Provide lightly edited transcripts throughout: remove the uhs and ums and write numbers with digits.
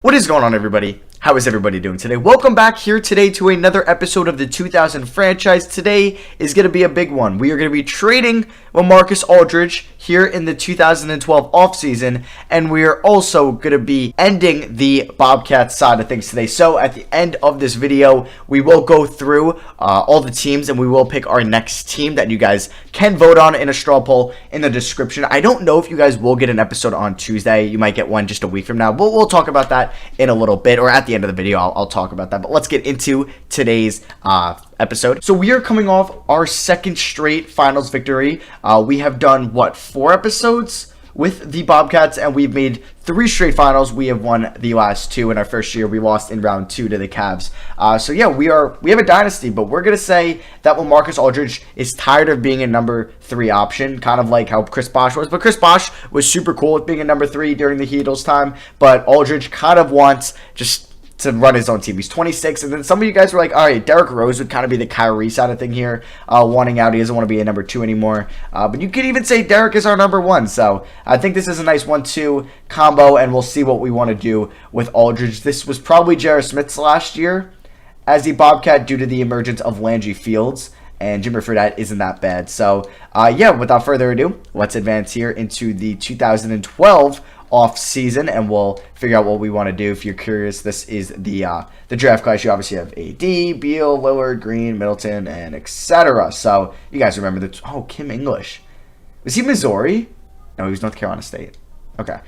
What is going on, everybody? How is everybody doing today? Welcome back here today to another episode of the 2000 franchise. Today is going to be a big one. We are going to be trading LaMarcus Aldridge here in the 2012 offseason, and we are also going to be ending the Bobcats side of things today. So at the end of this video, we will go through all the teams, and we will pick our next team that you guys can vote on in a straw poll in the description. I don't know if you guys will get an episode on Tuesday. You might get one just a week from now. We'll talk about that in a little bit, or at the end of the video I'll talk about that. But let's get into today's episode. So we are coming off our second straight finals victory. We have done 4 episodes with the Bobcats, and we've made 3 straight finals. We have won the last 2 in our first year. We lost in round 2 to the Cavs. So yeah, we have a dynasty, but we're gonna say that LaMarcus Aldridge is tired of being a number 3 option, kind of like how Chris Bosh was. But Chris Bosh was super cool with being a number 3 during the Heatles time, but Aldridge kind of wants just to run his own team. He's 26, and then some of you guys were like, all right, Derrick Rose would kind of be the Kyrie side of thing here, wanting out. He doesn't want to be a number 2 anymore. But you could even say Derrick is our number 1. So I think this is a nice 1-2 combo, and we'll see what we want to do with Aldridge. This was probably J.R. Smith's last year as the Bobcat due to the emergence of Landry Fields, and Jimmer Fredette isn't that bad. So yeah, without further ado, let's advance here into the 2012 off season, and we'll figure out what we want to do. If you're curious, this is the draft class. You obviously have AD, Beal, Lillard, Green, Middleton, and etc. So you guys remember that. Oh, Kim English, was he Missouri? No, he was North Carolina State. Okay.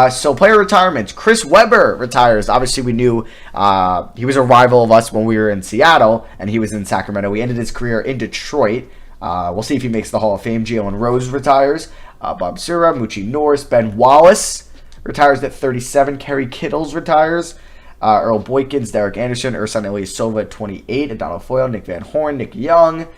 So player retirements. Chris Webber retires. Obviously, we knew he was a rival of us when we were in Seattle, and he was in Sacramento. We ended his career in Detroit. We'll see if he makes the Hall of Fame. Jalen Rose retires. Bob Sura, Moochie Norris, Ben Wallace retires at 37. Kerry Kittles retires. Earl Boykins, Derek Anderson, Ersan Ilyasova at 28. Adonal Foyle, Nick Van Horn, Nick Young.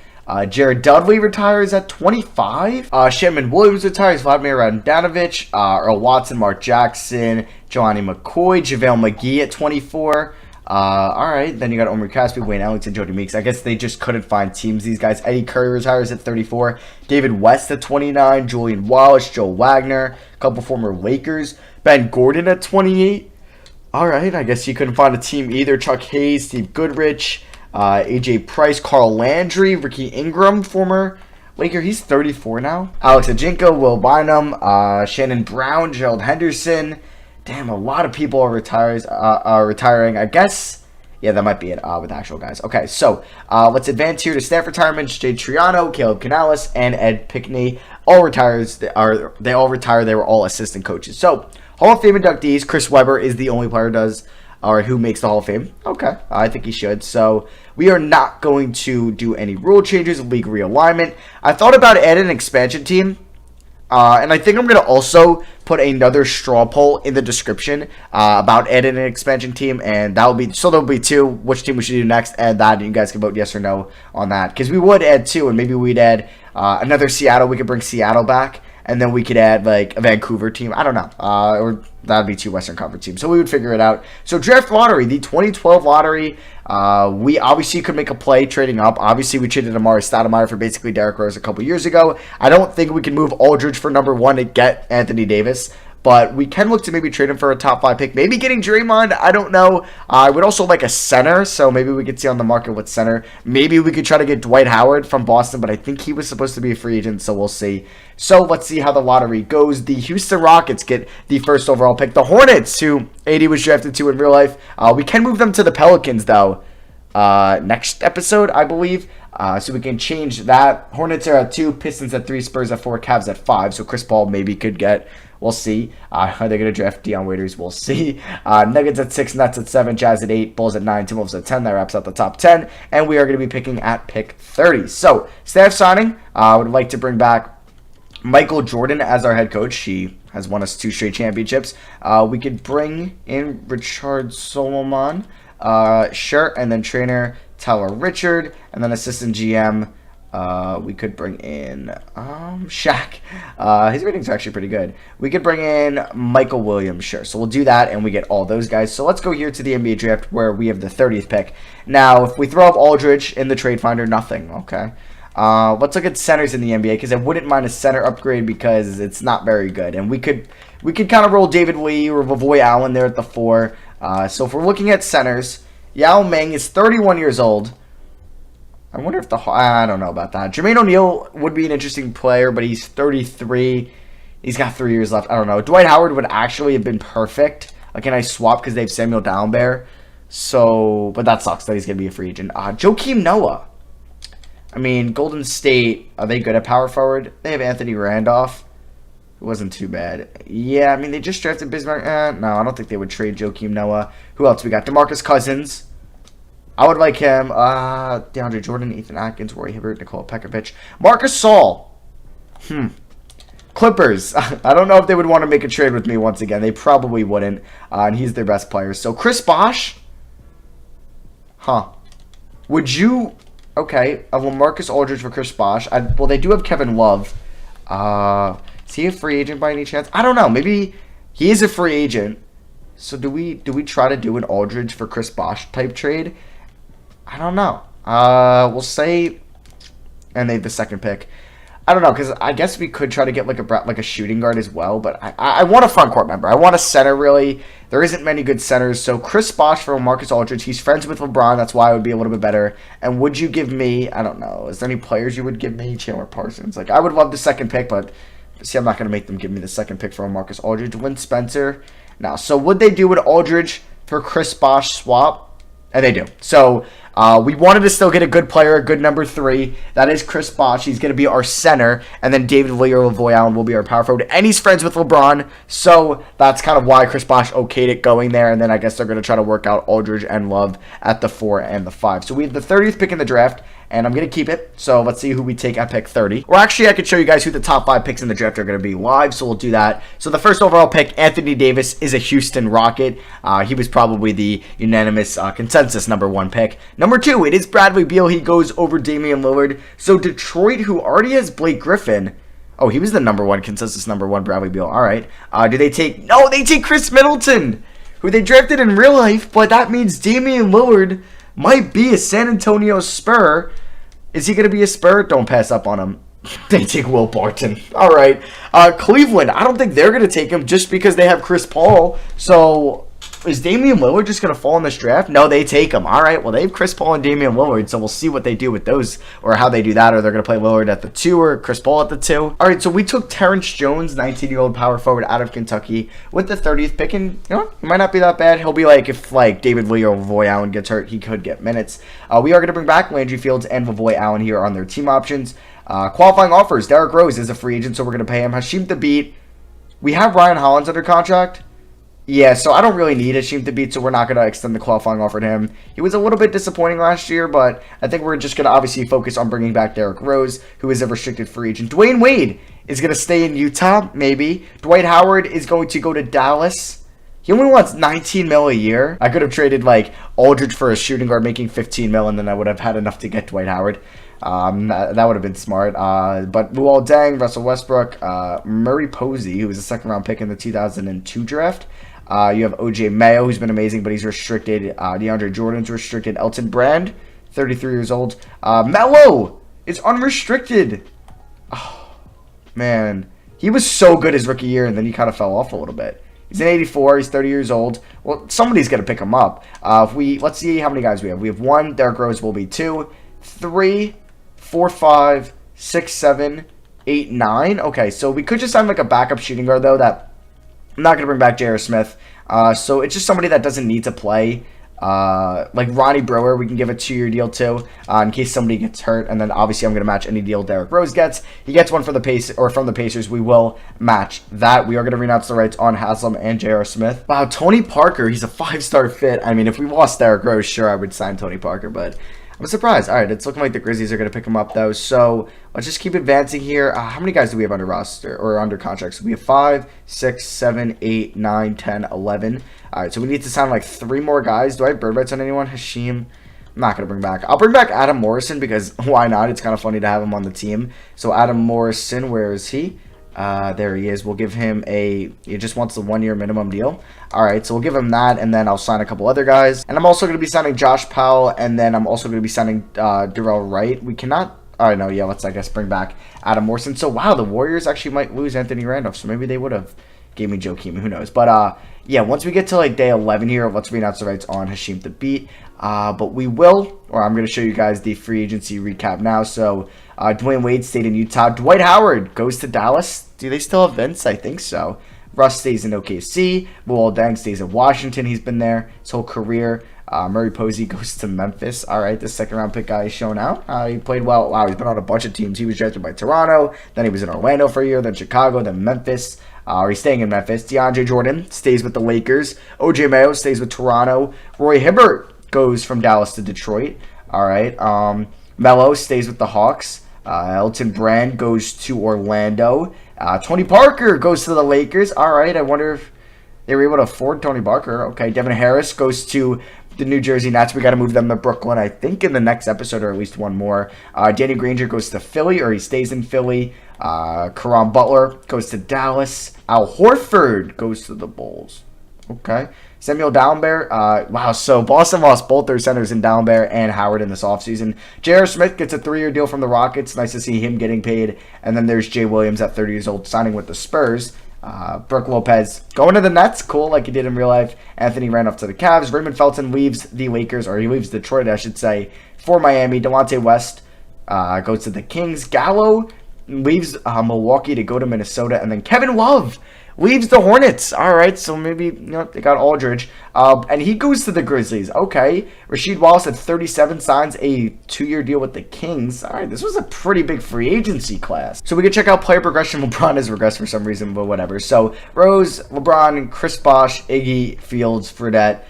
Jared Dudley retires at 25. Shannon Williams retires. Vladimir Radanovic. Earl Watson, Mark Jackson, Jelani McCoy, JaVale McGee at 24. Alright, then you got Omri Caspi, Wayne Ellington, Jody Meeks. I guess they just couldn't find teams, these guys. Eddie Curry retires at 34. David West at 29. Julian Wallace, Joe Wagner, a couple former Lakers. Ben Gordon at 28. Alright, I guess you couldn't find a team either. Chuck Hayes, Steve Goodrich, AJ Price, Carl Landry, Ricky Ingram, former Laker. He's 34 now. Alex Ajinko, Will Bynum, Shannon Brown, Gerald Henderson. Damn, a lot of people are retiring. I guess, yeah, that might be it with actual guys. Okay, so let's advance here to staff retirements. Jay Triano, Caleb Canales, and Ed Pickney all retires. They all retire. They were all assistant coaches. So Hall of Fame inductees. Chris Webber is the only player who makes the Hall of Fame. Okay, I think he should. So we are not going to do any rule changes, league realignment. I thought about adding an expansion team. And I think I'm going to also put another straw poll in the description about adding an expansion team, and that will be, so there'll be 2, which team we should do next, add that, and you guys can vote yes or no on that, because we would add 2, and maybe we'd add another Seattle. We could bring Seattle back, and then we could add like a Vancouver team. I don't know, or that would be 2 Western Conference teams, so we would figure it out. So draft lottery, the 2012 lottery, we obviously could make a play trading up. Obviously, we traded Amari Stoudemire for basically Derrick Rose a couple years ago. I don't think we can move Aldridge for number 1 to get Anthony Davis, but we can look to maybe trade him for a top 5 pick. Maybe getting Draymond, I don't know. I would also like a center, so maybe we could see on the market what center. Maybe we could try to get Dwight Howard from Boston, but I think he was supposed to be a free agent, so we'll see. So let's see how the lottery goes. The Houston Rockets get the first overall pick. The Hornets, who AD was drafted to in real life, we can move them to the Pelicans, though, next episode, I believe. So we can change that. Hornets are at 2, Pistons at 3, Spurs at 4, Cavs at 5. So Chris Paul maybe could get, we'll see. Are they going to draft Dion Waiters? We'll see. Nuggets at 6, Nets at 7, Jazz at 8, Bulls at 9, Timberwolves at 10. That wraps out the top 10. And we are going to be picking at pick 30. So staff signing, I would like to bring back Michael Jordan as our head coach. He has won us 2 straight championships. We could bring in Richard Solomon, sure, and then trainer Tyler Richard, and then assistant GM. We could bring in Shaq. His ratings are actually pretty good. We could bring in Michael Williams, sure. So we'll do that, and we get all those guys. So let's go here to the NBA draft where we have the 30th pick. Now, if we throw up Aldridge in the trade finder, nothing. Okay. Let's look at centers in the NBA, because I wouldn't mind a center upgrade because it's not very good. And we could kind of roll David Lee or Vavoy Allen there at the 4. So if we're looking at centers, Yao Ming is 31 years old. I wonder if I don't know about that. Jermaine O'Neal would be an interesting player, but he's 33. He's got 3 years left. I don't know. Dwight Howard would actually have been perfect. Like a nice swap because they have Samuel Dallenberg. So, but that sucks that he's going to be a free agent. Joakim Noah. I mean, Golden State, are they good at power forward? They have Anthony Randolph. It wasn't too bad. Yeah, I mean, they just drafted Bismarck. No, I don't think they would trade Joakim Noah. Who else we got? DeMarcus Cousins. I would like him. DeAndre Jordan, Ethan Atkins, Roy Hibbert, Nikola Pekovic. Marcus Saul. Clippers. I don't know if they would want to make a trade with me once again. They probably wouldn't. And he's their best player. So, Chris Bosh. Would you... Okay, LaMarcus Aldridge for Chris Bosh. Well, they do have Kevin Love. Is he a free agent by any chance? I don't know. Maybe he is a free agent. So do we try to do an Aldridge for Chris Bosh type trade? I don't know. We'll say, and they have the second pick. I don't know, because I guess we could try to get like a shooting guard as well, but I want a front court member. I want a center, really. There isn't many good centers, so Chris Bosh for Marcus Aldridge. He's friends with LeBron. That's why it would be a little bit better. And would you give me, I don't know, is there any players you would give me? Chandler Parsons. Like, I would love the second pick, but see, I'm not going to make them give me the second pick for Marcus Aldridge. Win Spencer. Now, so would they do an Aldridge for Chris Bosh swap? And they do. So we wanted to still get a good player, a good number 3. That is Chris Bosh. He's going to be our center. And then David Lavoie will be our power forward. And he's friends with LeBron. So that's kind of why Chris Bosh okayed it going there. And then I guess they're going to try to work out Aldridge and Love at the 4 and the 5. So we have the 30th pick in the draft. And I'm going to keep it. So let's see who we take at pick 30. Or actually, I could show you guys who the top 5 picks in the draft are going to be live. So we'll do that. So the first overall pick, Anthony Davis, is a Houston Rocket. He was probably the unanimous consensus number 1 pick. Number 2, it is Bradley Beal. He goes over Damian Lillard. So Detroit, who already has Blake Griffin. Oh, he was the number 1, consensus number 1, Bradley Beal. All right. Do they take... No, they take Chris Middleton, who they drafted in real life. But that means Damian Lillard might be a San Antonio Spur. Is he going to be a Spur? Don't pass up on him. They take Will Barton. All right. Cleveland, I don't think they're going to take him just because they have Chris Paul. So is Damian Lillard just going to fall in this draft? No, they take him. All right. Well, they have Chris Paul and Damian Lillard, so we'll see what they do with those or how they do that. Or they're going to play Lillard at the 2 or Chris Paul at the 2. All right, so we took Terrence Jones, 19-year-old power forward out of Kentucky, with the 30th pick. And, you know, he might not be that bad. He'll be like, if like David Lee or Lavoie Allen gets hurt, he could get minutes. We are going to bring back Landry Fields and Lavoie Allen here on their team options. Qualifying offers, Derrick Rose is a free agent, so we're going to pay him. Hashim Thabit, we have Ryan Hollins under contract. Yeah, so I don't really need Hashim Thabit, so we're not going to extend the qualifying offer to him. He was a little bit disappointing last year, but I think we're just going to obviously focus on bringing back Derrick Rose, who is a restricted free agent. Dwayne Wade is going to stay in Utah, maybe. Dwight Howard is going to go to Dallas. He only wants $19 million a year. I could have traded like Aldridge for a shooting guard making $15 million, and then I would have had enough to get Dwight Howard. That would have been smart. But Luol Deng, Russell Westbrook, Murray Posey, who was a second-round pick in the 2002 draft. You have O.J. Mayo, who's been amazing, but he's restricted. DeAndre Jordan's restricted. Elton Brand, 33 years old. Melo is unrestricted. Oh, man. He was so good his rookie year, and then he kind of fell off a little bit. He's an 84. He's 30 years old. Well, somebody's going to pick him up. Let's see how many guys we have. We have 1. Derrick Rose will be 2, 3, 4, 5, 6, 7, 8, 9. Okay, so we could just sign like a backup shooting guard, though, that I'm not going to bring back J.R. Smith. So it's just somebody that doesn't need to play. Like Ronnie Brewer, we can give a 2-year deal to in case somebody gets hurt. And then obviously I'm going to match any deal Derrick Rose gets. He gets one for the from the Pacers. We will match that. We are going to renounce the rights on Haslam and J.R. Smith. Wow, Tony Parker, he's a 5-star fit. I mean, if we lost Derrick Rose, sure, I would sign Tony Parker, but I'm surprised. All right, it's looking like the Grizzlies are going to pick him up, though. So let's just keep advancing here. How many guys do we have under roster or under contracts? So we have 5, 6, 7, 8, 9, 10, 11. All right, so we need to sign like 3 more guys. Do I have bird rights on anyone? Hashim, I'm not going to bring back. I'll bring back Adam Morrison because why not? It's kind of funny to have him on the team. So Adam Morrison, where is he? There he is. We'll give him he just wants the 1-year minimum deal. All right, so we'll give him that, and then I'll sign a couple other guys. And I'm also going to be signing Josh Powell, and then I'm also going to be signing Darrell Wright. We cannot... All right, no, yeah, let's, I guess, bring back Adam Morrison. So, wow, the Warriors actually might lose Anthony Randolph, so maybe they would have gave me Joakim. Who knows? But yeah, once we get to like day 11 here, let's re-announce the rights on Hashim Thabit. But we will, or I'm going to show you guys the free agency recap now. So Dwayne Wade stayed in Utah. Dwight Howard goes to Dallas. Do they still have Vince? I think so. Russ stays in OKC. Luol Deng stays in Washington. He's been there his whole career. Murray Posey goes to Memphis. All right, the second-round pick guy is shown out. He played well. Wow, he's been on a bunch of teams. He was drafted by Toronto. Then he was in Orlando for a year. Then Chicago. Then Memphis. He's staying in Memphis. DeAndre Jordan stays with the Lakers. OJ Mayo stays with Toronto. Roy Hibbert goes from Dallas to Detroit. All right. Melo stays with the Hawks. Elton Brand goes to Orlando. Tony Parker goes to the Lakers. All right, I wonder if they were able to afford Tony Parker. Okay, Devin Harris goes to the New Jersey Nets. We got to move them to Brooklyn, I think, in the next episode, or at least one more. Danny Granger goes to Philly, or he stays in Philly. Caron Butler goes to Dallas. Al Horford goes to the Bulls. Okay. Samuel Dallenberg. Wow, so Boston lost both their centers in Dallenberg and Howard in this offseason. J.R. Smith gets a 3-year deal from the Rockets. Nice to see him getting paid. And then there's Jay Williams at 30 years old signing with the Spurs. Brook Lopez going to the Nets. Cool, like he did in real life. Anthony Randolph to the Cavs. Raymond Felton leaves the Lakers, or he leaves Detroit, I should say, for Miami. Delonte West goes to the Kings. Gallo leaves Milwaukee to go to Minnesota. And then Kevin Love leaves the Hornets. All right, so maybe they got Aldridge. And he goes to the Grizzlies. Okay. Rasheed Wallace at 37 signs a 2-year deal with the Kings. All right, this was a pretty big free agency class. So we can check out player progression. LeBron has regressed for some reason, but whatever. So Rose, LeBron, Chris Bosh, Iggy, Fields, Fredette,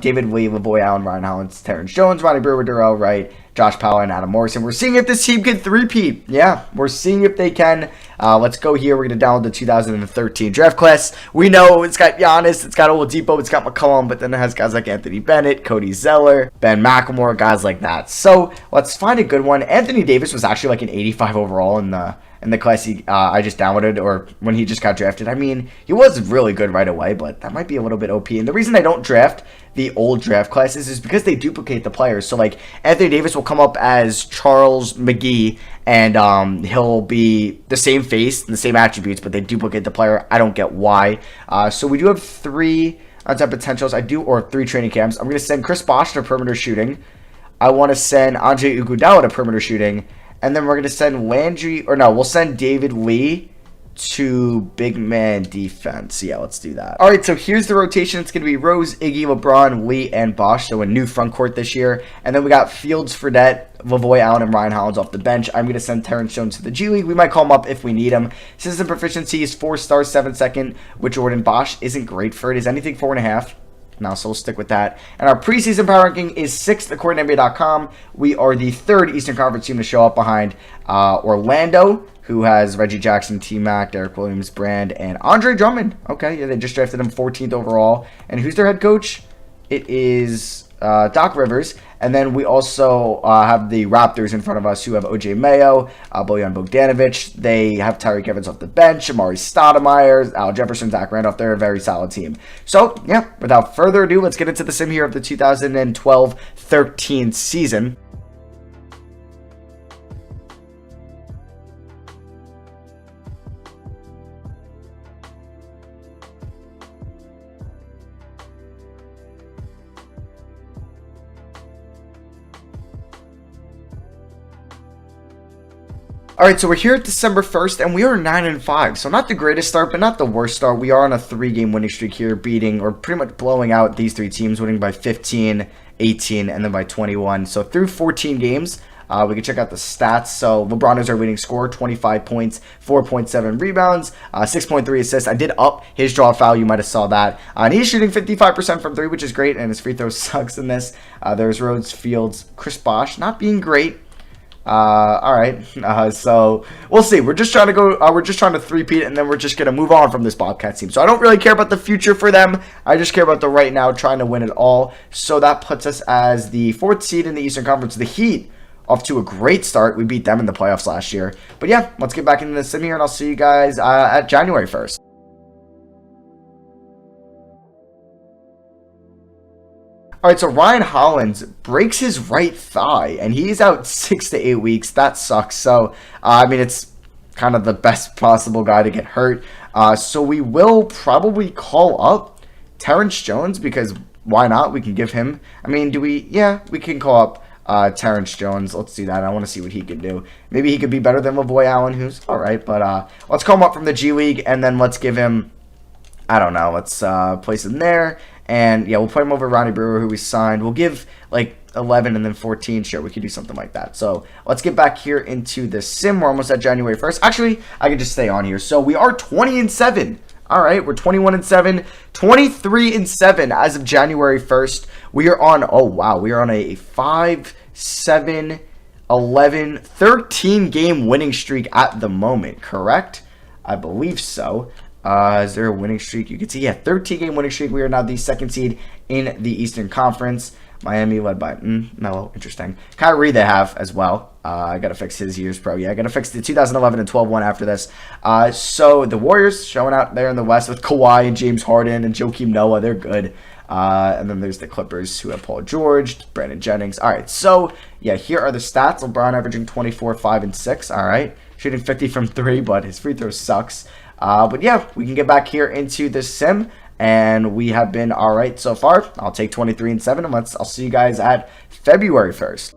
David Lee, LaVoy Allen, Ryan Hollins, Terrence Jones, Ronnie Brewer, Darrell Wright, Josh Powell, and Adam Morrison. We're seeing if this team can three-peat. Yeah, we're seeing if they can. Let's go here. We're going to download the 2013 draft class. We know it's got Giannis, it's got Oladipo, it's got McCollum, but then it has guys like Anthony Bennett, Cody Zeller, Ben McLemore, guys like that. So let's find a good one. Anthony Davis was actually like an 85 overall in the class I just downloaded, or when he just got drafted. I mean, he was really good right away, but that might be a little bit OP. And the reason I don't draft the old draft classes is because they duplicate the players. So, like, Anthony Davis will come up as Charles McGee, and he'll be the same face and the same attributes, but they duplicate the player. I don't get why. So we do have 3 untapped potentials. Or 3 training camps. I'm going to send Chris Bosh to perimeter shooting. I want to send Andre Iguodala to perimeter shooting. And then we're going to send we'll send David Lee to big man defense. Yeah, let's do that. All right, so here's the rotation. It's going to be Rose, Iggy, LeBron, Lee, and Bosh. So a new front court this year. And then we got Fields, Fredette, LaVoy Allen, and Ryan Hollins off the bench. I'm going to send Terrence Jones to the G League. We might call him up if we need him. System proficiency is 4 stars, 7 second, with Jordan. Bosh isn't great for it. Is anything 4.5? Now, so we'll stick with that. And our preseason power ranking is 6th according to NBA.com. We are the 3rd Eastern Conference team to show up behind Orlando, who has Reggie Jackson, T-Mac, Derek Williams, Brand, and Andre Drummond. Okay, yeah, they just drafted him 14th overall. And who's their head coach? It is Doc Rivers. And then we also have the Raptors in front of us, who have OJ Mayo, Bojan Bogdanovic. They have Tyreek Evans off the bench, Amari Stoudemire, Al Jefferson, Zach Randolph. They're a very solid team. So, yeah, without further ado, let's get into the sim here of the 2012-13 season. Alright, so we're here at December 1st, and we are 9-5. So not the greatest start, but not the worst start. We are on a 3-game winning streak here, beating, or pretty much blowing out these 3 teams, winning by 15, 18, and then by 21. So through 14 games, we can check out the stats. So LeBron is our leading scorer, 25 points, 4.7 rebounds, 6.3 assists. I did up his draw foul. You might have saw that. And he's shooting 55% from 3, which is great, and his free throw sucks in this. There's Rhodes, Fields, Chris Bosh, not being great. All right. So we'll see. We're just trying to go. We're just trying to three-peat, and then we're just gonna move on from this Bobcats team. So I don't really care about the future for them. I just care about the right now, trying to win it all. So that puts us as the 4th seed in the Eastern Conference. The Heat, off to a great start. We beat them in the playoffs last year. But yeah, let's get back into the sim here, and I'll see you guys at January 1st. All right, so Ryan Hollins breaks his right thigh, and he's out 6 to 8 weeks. That sucks. So, I mean, it's kind of the best possible guy to get hurt. So we will probably call up Terrence Jones, because why not? We can give him, I mean, do we? Yeah, we can call up Terrence Jones. Let's do that. I want to see what he could do. Maybe he could be better than Lavoy Allen, who's all right. But let's call him up from the G League, and then let's give him, I don't know, let's place him there. And yeah, we'll play him over Ronnie Brewer, who we signed. We'll give like 11 and then 14. Sure, we could do something like that. So let's get back here into the sim. We're almost at January 1st. Actually, I could just stay on here. So we are 20-7. All right, we're 21-7, 23-7 as of January 1st. We are on, oh wow, we are on a 5, 7, 11, 13 game winning streak at the moment, correct? I believe so. Is there a winning streak? You can see, yeah, 13 game winning streak. We are now the second seed in the Eastern Conference. Miami led by Melo. Interesting. Kyrie they have as well. I got to fix his years pro. Yeah, I got to fix the 2011 and 12 one after this. So the Warriors showing out there in the West with Kawhi and James Harden and Joakim Noah. They're good. And then there's the Clippers who have Paul George, Brandon Jennings. All right, so yeah, here are the stats. LeBron averaging 24, 5, and 6. All right, shooting 50 from 3, but his free throw sucks. But yeah, we can get back here into the sim. And we have been all right so far. I'll take 23-7, and I'll see you guys at February 1st.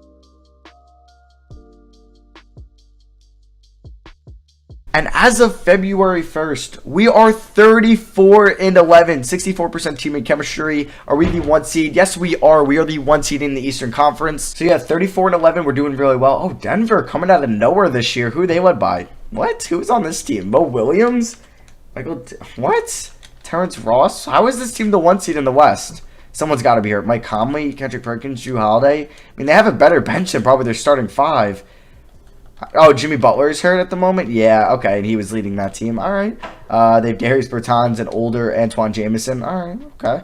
And as of February 1st, we are 34-11, 64% teammate chemistry. Are we the 1 seed? Yes, we are. We are the 1 seed in the Eastern Conference. So yeah, 34-11, we're doing really well. Oh, Denver coming out of nowhere this year. Who are they led by? What? Who's on this team? Mo Williams? Michael? What? Terrence Ross? How is this team the 1 seed in the West? Someone's got to be hurt. Mike Conley, Kendrick Perkins, Drew Holiday. I mean, they have a better bench than probably their starting 5. Oh, Jimmy Butler is hurt at the moment? Yeah, okay, and he was leading that team. All right. They have Darius Bertans and older Antoine Jamison. All right, okay.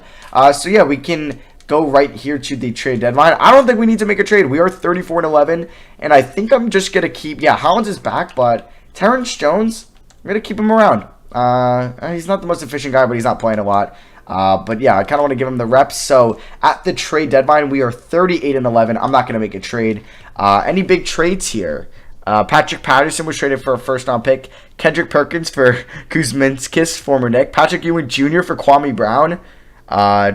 So, yeah, we can go right here to the trade deadline. I don't think we need to make a trade. We are 34-11, and I think I'm just going to keep, yeah, Hollins is back, but Terrence Jones, I'm going to keep him around. He's not the most efficient guy, but he's not playing a lot. But yeah, I kind of want to give him the reps. So at the trade deadline, we are 38-11. I'm not going to make a trade. Any big trades here? Patrick Patterson was traded for a first-round pick. Kendrick Perkins for Kuzminskis, former Knick. Patrick Ewing Jr. for Kwame Brown.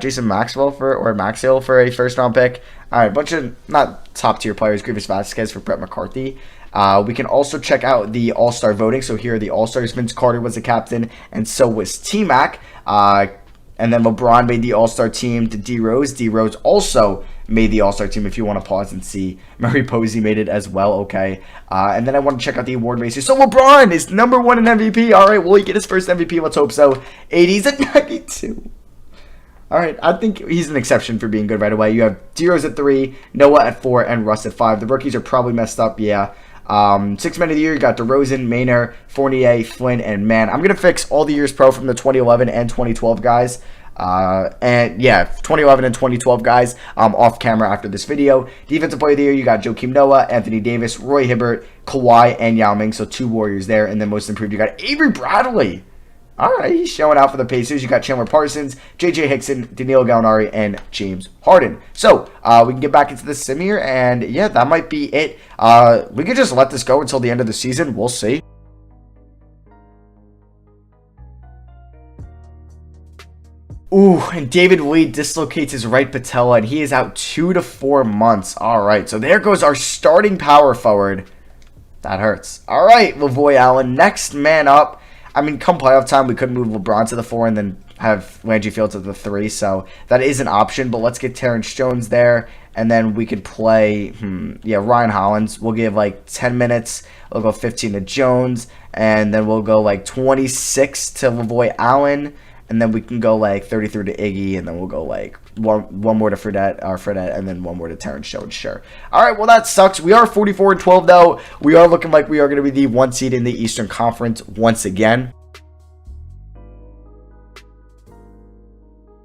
Jason Maxwell for a first-round pick. All right, a bunch of not top-tier players. Grievous Vasquez for Brett McCarthy. We can also check out the All-Star voting. So here are the All-Stars. Vince Carter was the captain, and so was T-Mac. And then LeBron made the All-Star team to D-Rose. D-Rose also made the All-Star team, if you want to pause and see. Murray Posey made it as well, okay. And then I want to check out the award races. So LeBron is number 1 in MVP. All right, will he get his first MVP? Let's hope so. 80s at 92. All right, I think he's an exception for being good right away. You have D-Rose at 3, Noah at 4, and Russ at 5. The rookies are probably messed up, yeah. 6 men of the year, you got DeRozan, Maynard, Fournier, Flynn, and Mann. I'm going to fix all the years pro from the 2011 and 2012 guys. And yeah, 2011 and 2012 guys off camera after this video. Defensive player of the year, you got Joakim Noah, Anthony Davis, Roy Hibbert, Kawhi, and Yao Ming. So 2 Warriors there. And then most improved, you got Avery Bradley. All right, he's showing out for the Pacers. You got Chandler Parsons, J.J. Hickson, Danilo Gallinari, and James Harden. So we can get back into the sim here, and yeah, that might be it. We could just let this go until the end of the season. We'll see. Ooh, and David Lee dislocates his right patella, and he is out 2 to 4 months. All right, so there goes our starting power forward. That hurts. All right, Lavoy Allen, next man up. I mean, come playoff time, we could move LeBron to the 4 and then have Landry Fields at the 3, so that is an option. But let's get Terrence Jones there, and then we could play, Ryan Hollins. We'll give like 10 minutes. We'll go 15 to Jones, and then we'll go like 26 to Lavoy Allen, and then we can go like 33 to Iggy, and then we'll go like one more to Fredette, and then one more to Terrence Jones. Sure. All right, well, that sucks. We are 44-12, though. We are looking like we are going to be the 1 seed in the Eastern Conference once again.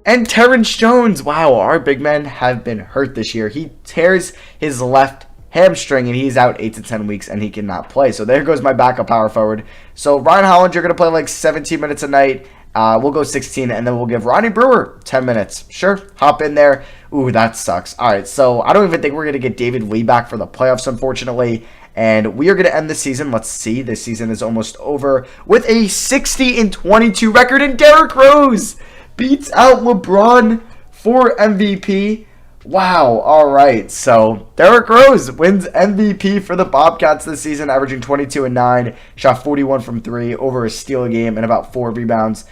And Terrence Jones, wow, our big men have been hurt this year. He tears his left hamstring, and he's out 8 to 10 weeks, and he cannot play. So there goes my backup power forward. So Ryan Hollins, you're going to play like 17 minutes a night. We'll go 16, and then we'll give Ronnie Brewer 10 minutes. Sure, hop in there. Ooh, that sucks. All right, so I don't even think we're going to get David Lee back for the playoffs, unfortunately. And we are going to end the season. Let's see. This season is almost over with a 60-22 record. And Derrick Rose beats out LeBron for MVP. Wow. All right. So Derrick Rose wins MVP for the Bobcats this season, averaging 22 and 9, shot 41 from 3, over a steal a game, and about 4 rebounds.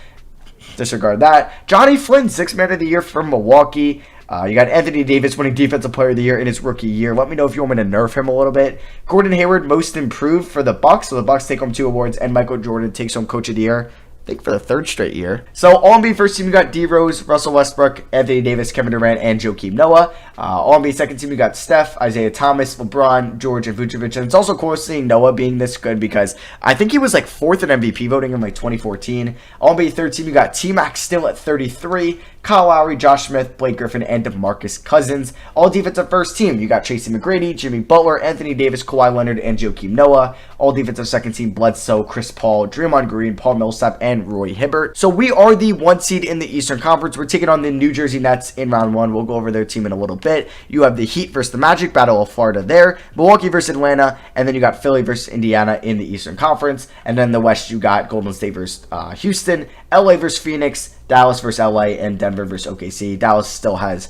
Disregard that. Johnny Flynn, 6th Man of the Year from Milwaukee. You got Anthony Davis winning Defensive Player of the Year in his rookie year. Let me know if you want me to nerf him a little bit. Gordon Hayward, Most Improved for the Bucks. So the Bucks take home 2 awards, and Michael Jordan takes home Coach of the Year, I think for the 3rd straight year. So All-NBA first team, you got D. Rose, Russell Westbrook, Anthony Davis, Kevin Durant, and Joakim Noah. All-NBA second team, you got Steph, Isaiah Thomas, LeBron, George, and Vucevic. And it's also cool seeing Noah being this good because I think he was like 4th in MVP voting in like 2014. All-NBA third team, you got T-Mac still at 33, Kyle Lowry, Josh Smith, Blake Griffin, and DeMarcus Cousins. All defensive first team, you got Tracy McGrady, Jimmy Butler, Anthony Davis, Kawhi Leonard, and Joakim Noah. All defensive second team, Bledsoe, Chris Paul, Draymond Green, Paul Millsap, and Roy Hibbert. So we are the 1 seed in the Eastern Conference. We're taking on the New Jersey Nets in round 1. We'll go over their team in a little bit. You have the Heat versus the Magic, Battle of Florida there. Milwaukee versus Atlanta, and then you got Philly versus Indiana in the Eastern Conference. And then the West, you got Golden State versus Houston, LA versus Phoenix, Dallas versus LA, and Denver versus OKC. Dallas still has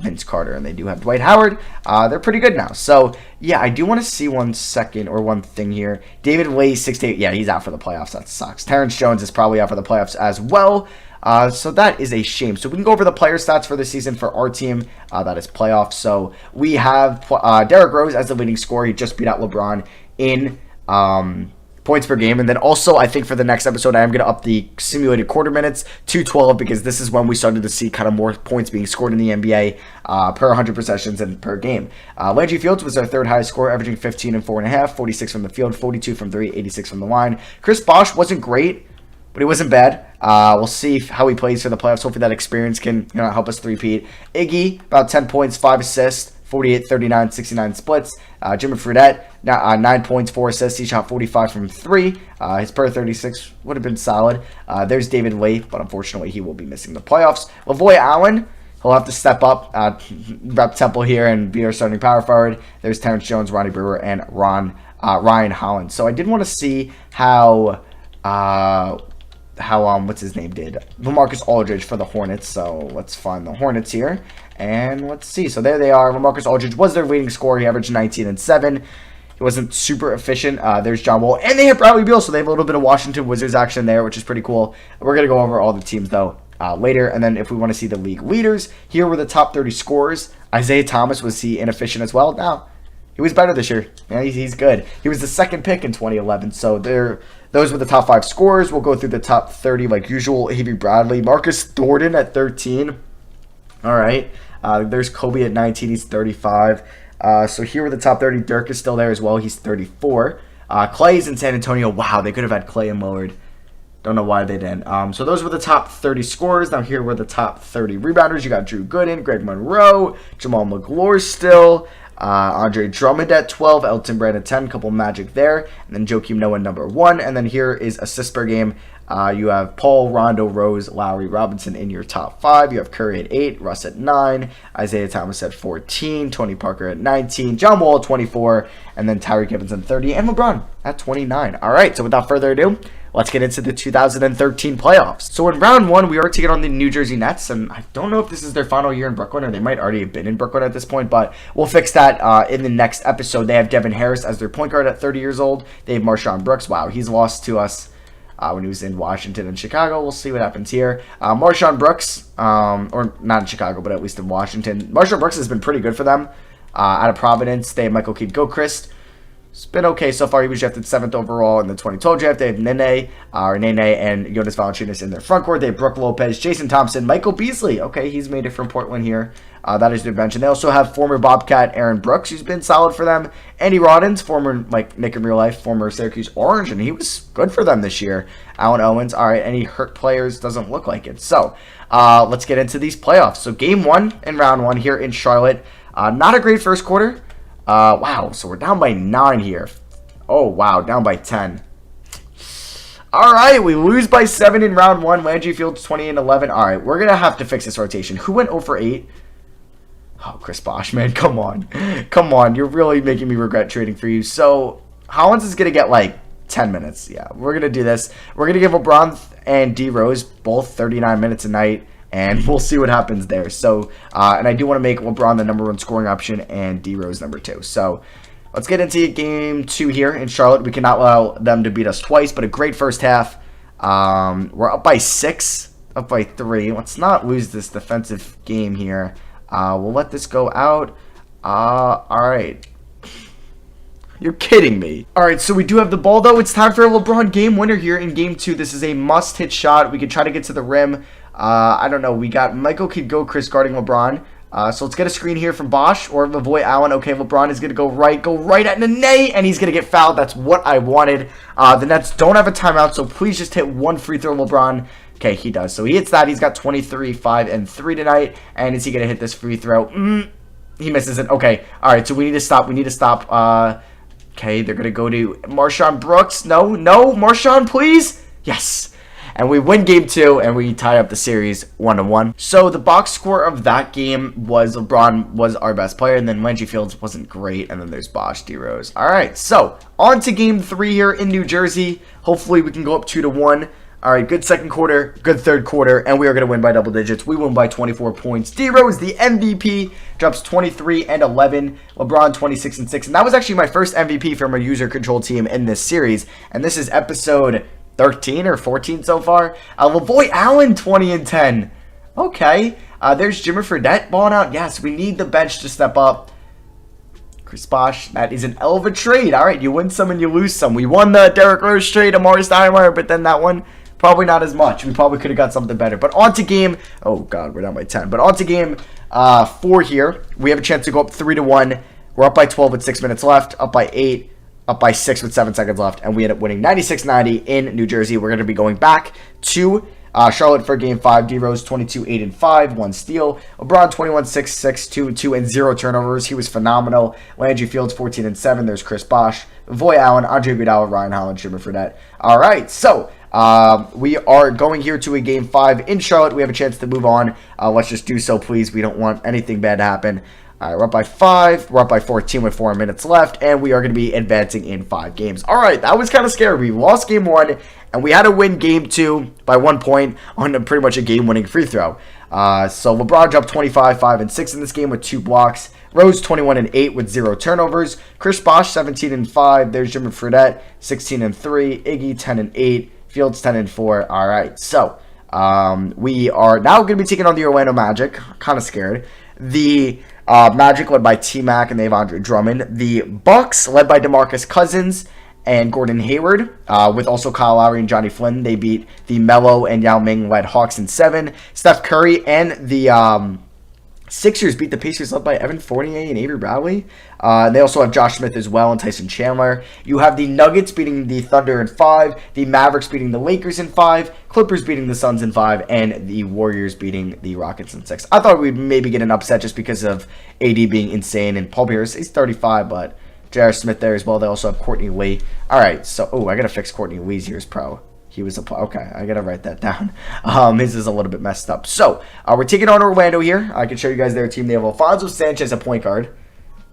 Vince Carter, and they do have Dwight Howard. They're pretty good now. So, yeah, I do want to see one thing here. David Lee, 6-8. Yeah, he's out for the playoffs. That sucks. Terrence Jones is probably out for the playoffs as well. So that is a shame. So we can go over the player stats for the season for our team. That is playoffs. So we have Derrick Rose as the leading scorer. He just beat out LeBron in points per game. And then also, I think for the next episode, I am going to up the simulated quarter minutes to 12 because this is when we started to see kind of more points being scored in the NBA per 100 possessions and per game. Landry Fields was our 3rd highest scorer, averaging 15 and 4.5, 46 from the field, 42 from 3, 86 from the line. Chris Bosh wasn't great, but he wasn't bad. We'll see how he plays for the playoffs. Hopefully that experience can help us three-peat. Iggy, about 10 points, 5 assists, 48, 39, 69 splits. Jimmy Fredette, 9 points, 4 assists. He shot 45 from 3. His per 36 would have been solid. There's David Lee, but unfortunately he will be missing the playoffs. Lavoy Allen, he'll have to step up, rep Temple here and be our starting power forward. There's Terrence Jones, Ronnie Brewer, and Ryan Holland. So I did want to see how what's his name did. LaMarcus Aldridge for the Hornets. So let's find the Hornets here. And let's see. So there they are. LaMarcus Aldridge was their leading scorer. He averaged 19 and 7. He wasn't super efficient. There's John Wall. And they have Bradley Beal. So they have a little bit of Washington Wizards action there, which is pretty cool. We're going to go over all the teams, though, later. And then if we want to see the league leaders, here were the top 30 scorers. Isaiah Thomas, was he inefficient as well? No. He was better this year. Yeah, he's good. He was the 2nd pick in 2011. So those were the top 5 scorers. We'll go through the top 30 like usual. Avery Bradley. Marcus Thornton at 13. All right. There's Kobe at 19. He's 35. So here were the top 30. Dirk is still there as well. He's 34. Clay's in San Antonio. Wow, they could have had Clay and Lillard. Don't know why they didn't. So those were the top 30 scorers. Now here were the top 30 rebounders. You got Drew Gooden, Greg Monroe, Jamal McGlure still. Andre Drummond at 12, Elton Brand at 10, couple Magic there, and then Joakim Noah number 1, and then here is assists per game. You have Paul, Rondo, Rose, Lowry, Robinson in your top 5. You have Curry at 8, Russ at 9, Isaiah Thomas at 14, Tony Parker at 19, John Wall at 24, and then Tyreek Evans at 30, and LeBron at 29. All right, so without further ado, let's get into the 2013 playoffs. So in round 1, we are taking on the New Jersey Nets, and I don't know if this is their final year in Brooklyn, or they might already have been in Brooklyn at this point, but we'll fix that in the next episode. They have Devin Harris as their point guard at 30 years old. They have Marshawn Brooks. Wow, he's lost to us when he was in Washington and Chicago. We'll see what happens here. Marshawn Brooks, or not in Chicago, but at least in Washington. Marshawn Brooks has been pretty good for them. Out of Providence, they have Michael Kidd-Gilchrist. It's been okay so far. He was drafted 7th overall in the 2012 draft. They have Nene and Jonas Valanciunas in their front court. They have Brook Lopez, Jason Thompson, Michael Beasley. Okay, he's made it from Portland here. That is their bench. And they also have former Bobcat Aaron Brooks, who's been solid for them. Andy Roddins, former, like Nick in real life, former Syracuse Orange, and he was good for them this year. Alan Owens. All right, any hurt players? Doesn't look like it. So let's get into these playoffs. So game 1 in round 1 here in Charlotte. Not a great first quarter. Wow, so we're down by 9 here. Oh, wow, down by 10. All right, we lose by 7 in round 1. Landry Fields 20 and 11. All right, we're going to have to fix this rotation. Who went 0 for 8? Oh, Chris Bosh, man, come on. Come on, you're really making me regret trading for you. So, Hollins is going to get like 10 minutes. Yeah, we're going to do this. We're going to give LeBron and D Rose both 39 minutes a night, and we'll see what happens there. So, and I do want to make LeBron the #1 scoring option and D Rose #2. So, let's get into game 2 here in Charlotte. We cannot allow them to beat us twice, but a great first half. We're up by 6, up by 3. Let's not lose this defensive game here. We'll let this go out. All right. You're kidding me. All right, so we do have the ball, though. It's time for a LeBron game winner here in game 2. This is a must-hit shot. We can try to get to the rim. I don't know. We got Michael could go Chris guarding LeBron. So let's get a screen here from Bosh or avoid Allen. Okay, LeBron is going to go right at Nene, and he's going to get fouled. That's what I wanted. The Nets don't have a timeout, so please just hit one free throw, LeBron. Okay, he does. So he hits that. He's got 23, 5, and 3 tonight. And is he going to hit this free throw? He misses it. Okay, all right, so we need to stop. Okay, they're going to go to Marshawn Brooks. No, Marshawn, please. Yes. And we win game 2, and we tie up the series 1-1. So the box score of that game was LeBron was our best player, and then Landry Fields wasn't great, and then there's Bosh, D Rose. All right, so on to game 3 here in New Jersey. Hopefully we can go up 2-1. All right, good second quarter, good third quarter, and we are going to win by double digits. We win by 24 points. D Rose, the MVP, drops 23 and 11. LeBron 26 and 6, and that was actually my first MVP from a user control team in this series. And this is episode 13 or 14 so far. Lavoy Allen 20 and 10. Okay, there's Jimmer Fredette balling out. Yes, we need the bench to step up. Chris Bosh, that is an hell of a trade. All right, you win some and you lose some. We won the Derrick Rose trade, Amari Stoudemire, but then that one, probably not as much. We probably could have got something better. But on to game, oh God, we're down by 10. But on to game 4 here. We have a chance to go up 3-1. We're up by 12 with 6 minutes left, up by 8, up by 6 with 7 seconds left, and we end up winning 96-90 in New Jersey. We're going to be going back to Charlotte for game 5. D Rose 22, 8, and 5, 1 steal. LeBron 21, 6, 6, 2, and 2, and 0 turnovers. He was phenomenal. Landry Fields 14 and 7. There's Chris Bosh, Voy Allen, Andre Iguodala, Ryan Holland, Jimmer Fredette. All right, so we are going here to a game 5 in Charlotte. We have a chance to move on. Let's just do so, please. We don't want anything bad to happen. All right, we're up by 5. We're up by 14 with 4 minutes left, and we are going to be advancing in 5 games. All right, that was kind of scary. We lost game 1, and we had to win game 2 by 1 point on pretty much a game-winning free throw. So LeBron dropped 25, 5, and 6 in this game with 2 blocks. Rose 21 and 8 with 0 turnovers. Chris Bosh 17 and 5. There's Jimmer Fredette 16 and 3. Iggy 10 and 8. Fields 10 and 4. All right, so we are now going to be taking on the Orlando Magic. Kind of scared. The Magic led by T-Mac and they have Andre Drummond. The Bucks led by DeMarcus Cousins and Gordon Hayward, with also Kyle Lowry and Johnny Flynn. They beat the Melo and Yao Ming led Hawks in 7. Steph Curry and the Sixers beat the Pacers led by Evan Fournier and Avery Bradley. They also have Josh Smith as well and Tyson Chandler. You have the Nuggets beating the Thunder in 5, the Mavericks beating the Lakers in 5, Clippers beating the Suns in 5, and the Warriors beating the Rockets in 6. I thought we'd maybe get an upset just because of AD being insane, and Paul Pierce, he's 35, but J.R. Smith there as well. They also have Courtney Lee. All right, so, I got to fix Courtney Lee's year's pro. He was okay, I gotta write that down. His is a little bit messed up. So, we're taking on Orlando here. I can show you guys their team. They have Alfonso Sanchez at point guard.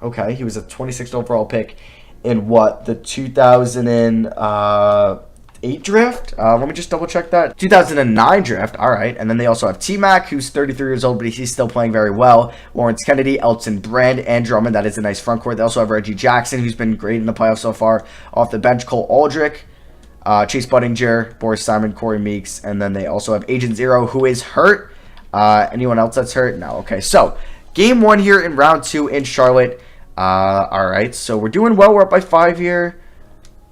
Okay, he was a 26th overall pick in the 2008 draft? Let me just double check that. 2009 draft, all right. And then they also have T-Mac, who's 33 years old, but he's still playing very well. Lawrence Kennedy, Elton Brand, and Drummond. That is a nice front court. They also have Reggie Jackson, who's been great in the playoffs so far. Off the bench, Cole Aldrich. Chase Budinger, Boris Simon, Corey Meeks, and then they also have Agent Zero, who is hurt. Anyone else that's hurt? No. Okay, so game 1 here in round 2 in Charlotte. All right, so we're doing well. We're up by 5 here,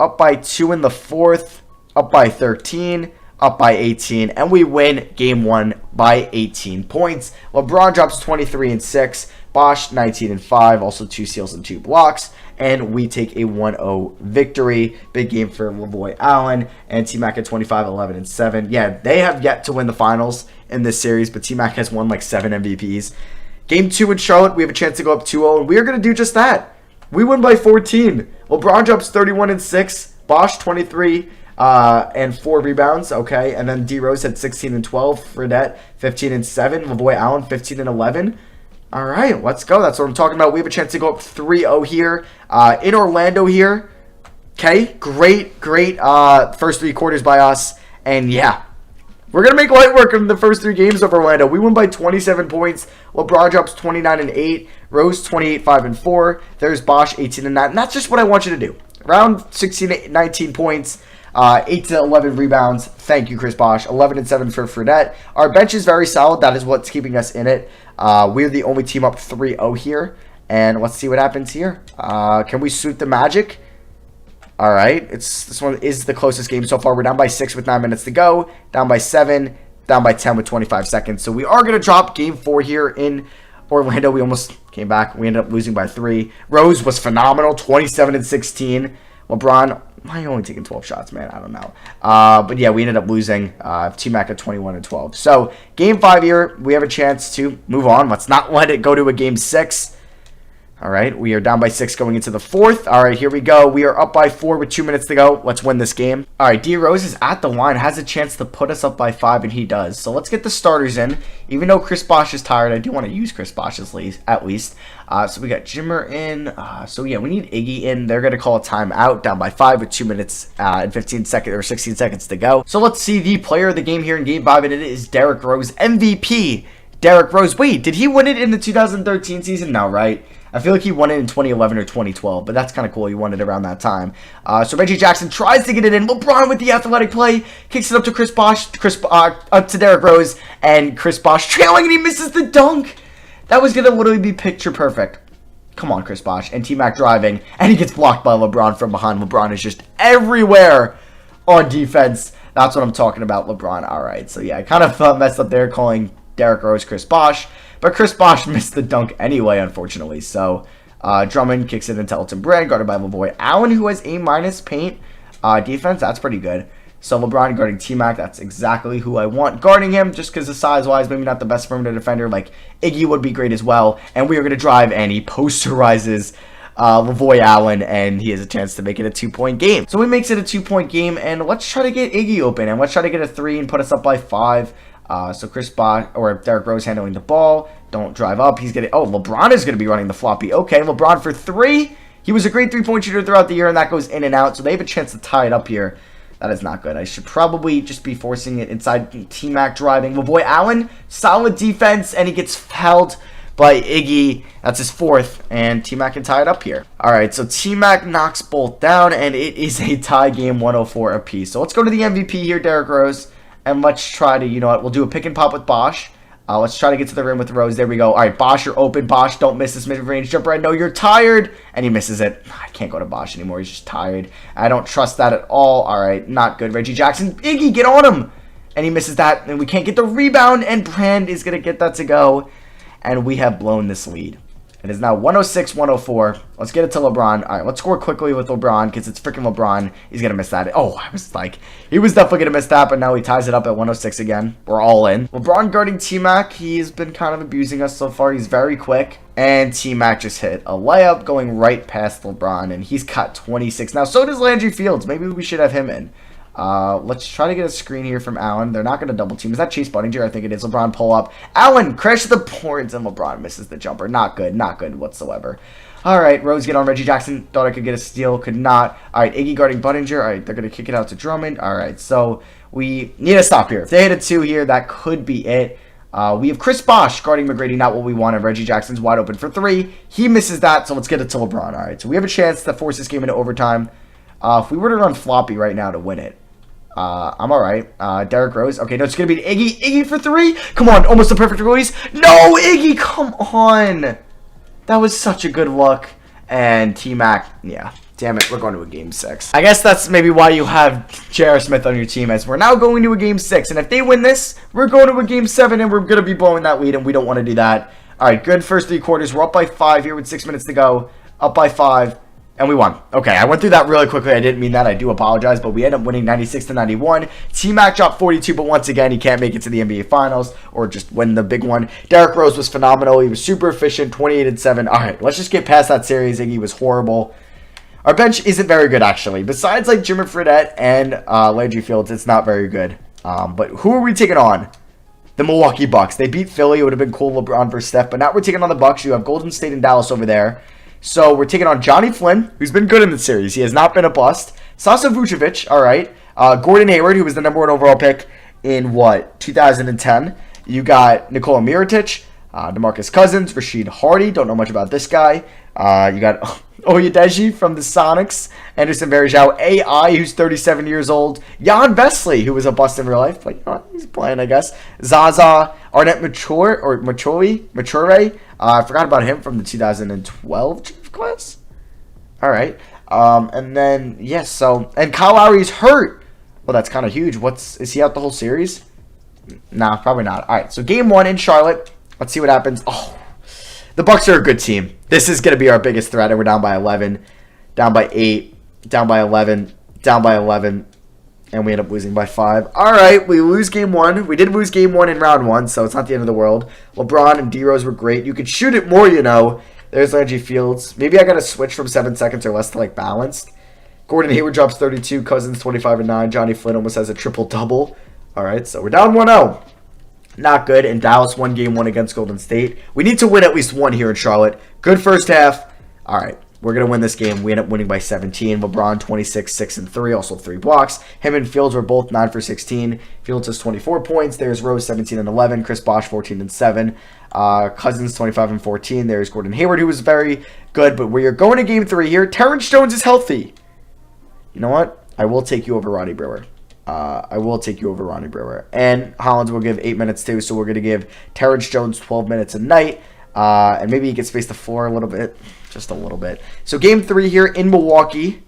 up by 2 in the 4th, up by 13, up by 18, and we win game 1 by 18 points. LeBron drops 23 and 6. Bosh 19 and 5, also 2 steals and 2 blocks, and we take a 1-0 victory. Big game for Lavoy Allen and T-Mac at 25, 11, and 7. Yeah, they have yet to win the finals in this series, but T-Mac has won like 7 MVPs. Game 2 in Charlotte, we have a chance to go up 2-0, and we are going to do just that. We win by 14. LeBron drops 31 and 6, Bosh 23 and 4 rebounds, okay, and then D Rose had 16 and 12, Fredette 15 and 7, Lavoy Allen 15 and 11. All right, let's go. That's what I'm talking about. We have a chance to go up 3-0 here in Orlando here. Okay, great first 3 quarters by us. And yeah, we're going to make light work of the first 3 games of Orlando. We won by 27 points. LeBron drops 29-8. Rose 28-5-4. There's Bosh 18-9. And that's just what I want you to do. Around 16-19 points. 8-11 rebounds. Thank you, Chris Bosh. 11-7 for Fredette. Our bench is very solid. That is what's keeping us in it. We're the only team up 3-0 here. And let's see what happens here. Can we suit the Magic? All right. This one is the closest game so far. We're down by 6 with 9 minutes to go. Down by 7. Down by 10 with 25 seconds. So we are going to drop game 4 here in Orlando. We almost came back. We ended up losing by 3. Rose was phenomenal. 27-16. LeBron, why are you only taking 12 shots, man? I don't know. But yeah, we ended up losing. T-Mac at 21-12. So game 5 here, we have a chance to move on. Let's not let it go to a game 6. All right, we are down by 6 going into the 4th. All right, here we go. We are up by 4 with 2 minutes to go. Let's win this game. All right, D. Rose is at the line, has a chance to put us up by 5, and he does. So let's get the starters in. Even though Chris Bosh is tired, I do want to use Chris Bosh at least. So we got Jimmer in. So yeah, we need Iggy in. They're going to call a timeout, down by 5 with 2 minutes and 15 seconds or 16 seconds to go. So let's see the player of the game here in game 5, and it is Derrick Rose, MVP. Derrick Rose. Wait, did he win it in the 2013 season? No, right? I feel like he won it in 2011 or 2012, but that's kind of cool. He won it around that time. So Reggie Jackson tries to get it in. LeBron with the athletic play. Kicks it up to Chris Bosh. Up to Derrick Rose. And Chris Bosh trailing, and he misses the dunk. That was going to literally be picture perfect. Come on, Chris Bosh. And T-Mac driving. And he gets blocked by LeBron from behind. LeBron is just everywhere on defense. That's what I'm talking about, LeBron. All right. So, yeah, I kind of messed up there calling Derrick Rose Chris Bosh. But Chris Bosh missed the dunk anyway, unfortunately. So, Drummond kicks it into Elton Brand, guarded by LaVoy Allen, who has A- paint defense. That's pretty good. So, LeBron guarding T-Mac. That's exactly who I want guarding him, just because of size-wise, maybe not the best perimeter defender. Like, Iggy would be great as well. And we are going to drive, and he posterizes LaVoy Allen, and he has a chance to make it a 2-point game. So, he makes it a 2-point game, and let's try to get Iggy open, and let's try to get a 3 and put us up by 5. So Chris Bosh or Derrick Rose handling the ball. Don't drive up. He's getting. Oh, LeBron is going to be running the floppy. Okay, LeBron for 3. He was a great 3-point shooter throughout the year, and that goes in and out. So they have a chance to tie it up here. That is not good. I should probably just be forcing it inside. T-Mac driving. LaVoy Allen, solid defense, and he gets fouled by Iggy. That's his 4th, and T-Mac can tie it up here. All right, so T-Mac knocks both down, and it is a tie game, 104 apiece. So let's go to the MVP here, Derrick Rose. And let's try to, you know what, we'll do a pick and pop with Bosh. Let's try to get to the rim with Rose. There we go. All right, Bosh, you're open. Bosh, don't miss this mid-range jumper. I know you're tired. And he misses it. I can't go to Bosh anymore. He's just tired. I don't trust that at all. All right, not good. Reggie Jackson. Iggy, get on him. And he misses that. And we can't get the rebound. And Brand is going to get that to go. And we have blown this lead. It is now 106-104. Let's get it to LeBron. All right, let's score quickly with LeBron because it's freaking LeBron. He's going to miss that. Oh, I was like, he was definitely going to miss that, but now he ties it up at 106 again. We're all in. LeBron guarding T-Mac. He's been kind of abusing us so far. He's very quick. And T-Mac just hit a layup going right past LeBron, and he's got 26. Now, so does Landry Fields. Maybe we should have him in. Let's try to get a screen here from Allen. They're not going to double team. Is that Chase Budinger? I think it is. LeBron pull up. Allen crashes the boards, and LeBron misses the jumper. Not good. Not good whatsoever. All right, Rose get on Reggie Jackson. Thought I could get a steal. Could not. All right, Iggy guarding Budinger. All right, they're going to kick it out to Drummond. All right, so we need to stop here. If they hit a 2 here, that could be it. We have Chris Bosh guarding McGrady, not what we wanted. Reggie Jackson's wide open for 3. He misses that, so let's get it to LeBron. All right, so we have a chance to force this game into overtime. If we were to run floppy right now to win it, I'm all right. Derrick Rose. Okay, no, it's going to be Iggy. Iggy for 3. Come on, almost a perfect release. No, Iggy, come on. That was such a good look. And T-Mac, yeah. Damn it, we're going to a game 6. I guess that's maybe why you have J.R. Smith on your team, as we're now going to a game 6. And if they win this, we're going to a game 7, and we're going to be blowing that lead, and we don't want to do that. All right, good first 3 quarters. We're up by 5 here with 6 minutes to go. Up by 5. And we won. Okay, I went through that really quickly. I didn't mean that. I do apologize. But we ended up winning 96-91. T-Mac dropped 42, but once again, he can't make it to the NBA Finals or just win the big one. Derrick Rose was phenomenal. He was super efficient, 28-7. All right, let's just get past that series. Iggy was horrible. Our bench isn't very good, actually. Besides, like, Jimmer Fredette and Landry Fields, it's not very good. But who are we taking on? The Milwaukee Bucks. They beat Philly. It would have been cool, LeBron versus Steph. But now we're taking on the Bucks. You have Golden State and Dallas over there. So we're taking on Johnny Flynn, who's been good in the series. He has not been a bust. Sasa Vucevic, all right. Gordon Hayward, who was the number 1 overall pick in, 2010. You got Nikola Mirotic, DeMarcus Cousins, Rashid Hardy. Don't know much about this guy. You got Oyedeji from the Sonics, Anderson Varejao, AI, who's 37 years old, Jan Vesley, who was a bust in real life, but he's playing, I guess. Zaza, Arnett Mature. I forgot about him from the 2012 class. All right. And then, yes, and Kyle Lowry's hurt. Well, that's kind of huge. Is he out the whole series? Nah, probably not. All right, so game 1 in Charlotte. Let's see what happens. Oh, the Bucks are a good team. This is going to be our biggest threat, and we're down by 11, down by 8, down by 11, down by 11, and we end up losing by 5. All right, we lose game 1. We did lose game 1 in round 1, so it's not the end of the world. LeBron and D-Rose were great. You could shoot it more, There's Landry Fields. Maybe I got to switch from 7 seconds or less to, balanced. Gordon Hayward drops 32. Cousins 25 and 9. Johnny Flynn almost has a triple-double. All right, so we're down 1-0. Not good, and Dallas won game 1 against Golden State. We need to win at least 1 here in Charlotte. Good first half. All right, we're going to win this game. We end up winning by 17. LeBron, 26, 6, and 3, also 3 blocks. Him and Fields were both 9 for 16. Fields has 24 points. There's Rose, 17 and 11. Chris Bosh, 14 and 7. Cousins, 25 and 14. There's Gordon Hayward, who was very good. But we are going to game 3 here. Terrence Jones is healthy. You know what? I will take you over Ronnie Brewer. And Hollins will give 8 minutes too, so we're going to give Terrence Jones 12 minutes a night. And maybe he can space the floor a little bit. Just a little bit. So game 3 here in Milwaukee.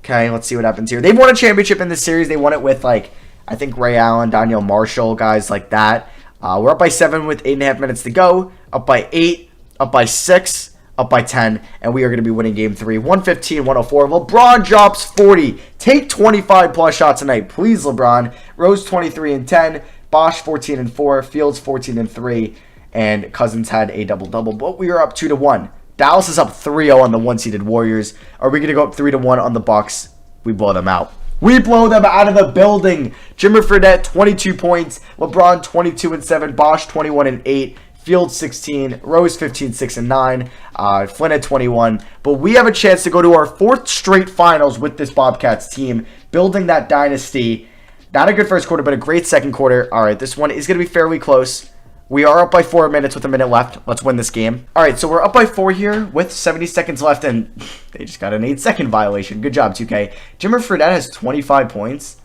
Okay, let's see what happens here. They've won a championship in this series. They won it with, I think Ray Allen, Daniel Marshall, guys like that. We're up by 7 with 8.5 minutes to go. Up by 8. Up by 6. Up by 10, and we are going to be winning game 3, 115-104. LeBron drops 40. Take 25-plus shots tonight, please, LeBron. Rose, 23 and 10. Bosh, 14 and 4. Fields, 14 and 3. And Cousins had a double-double, but we are up 2-1. Dallas is up 3-0 on the 1-seeded Warriors. Are we going to go up 3-1 on the Bucks? We blow them out. We blow them out of the building. Jimmer Fredette, 22 points. LeBron, 22 and 7. Bosh, 21 and 8. Fields 16, Rose 15, 6, and 9, Flynn at 21. But we have a chance to go to our 4th straight finals with this Bobcats team, building that dynasty. Not a good first quarter, but a great second quarter. All right, this one is going to be fairly close. We are up by 4 minutes with a minute left. Let's win this game. All right, so we're up by 4 here with 70 seconds left, and they just got an 8-second violation. Good job, 2K. Jimmer Fredette has 25 points.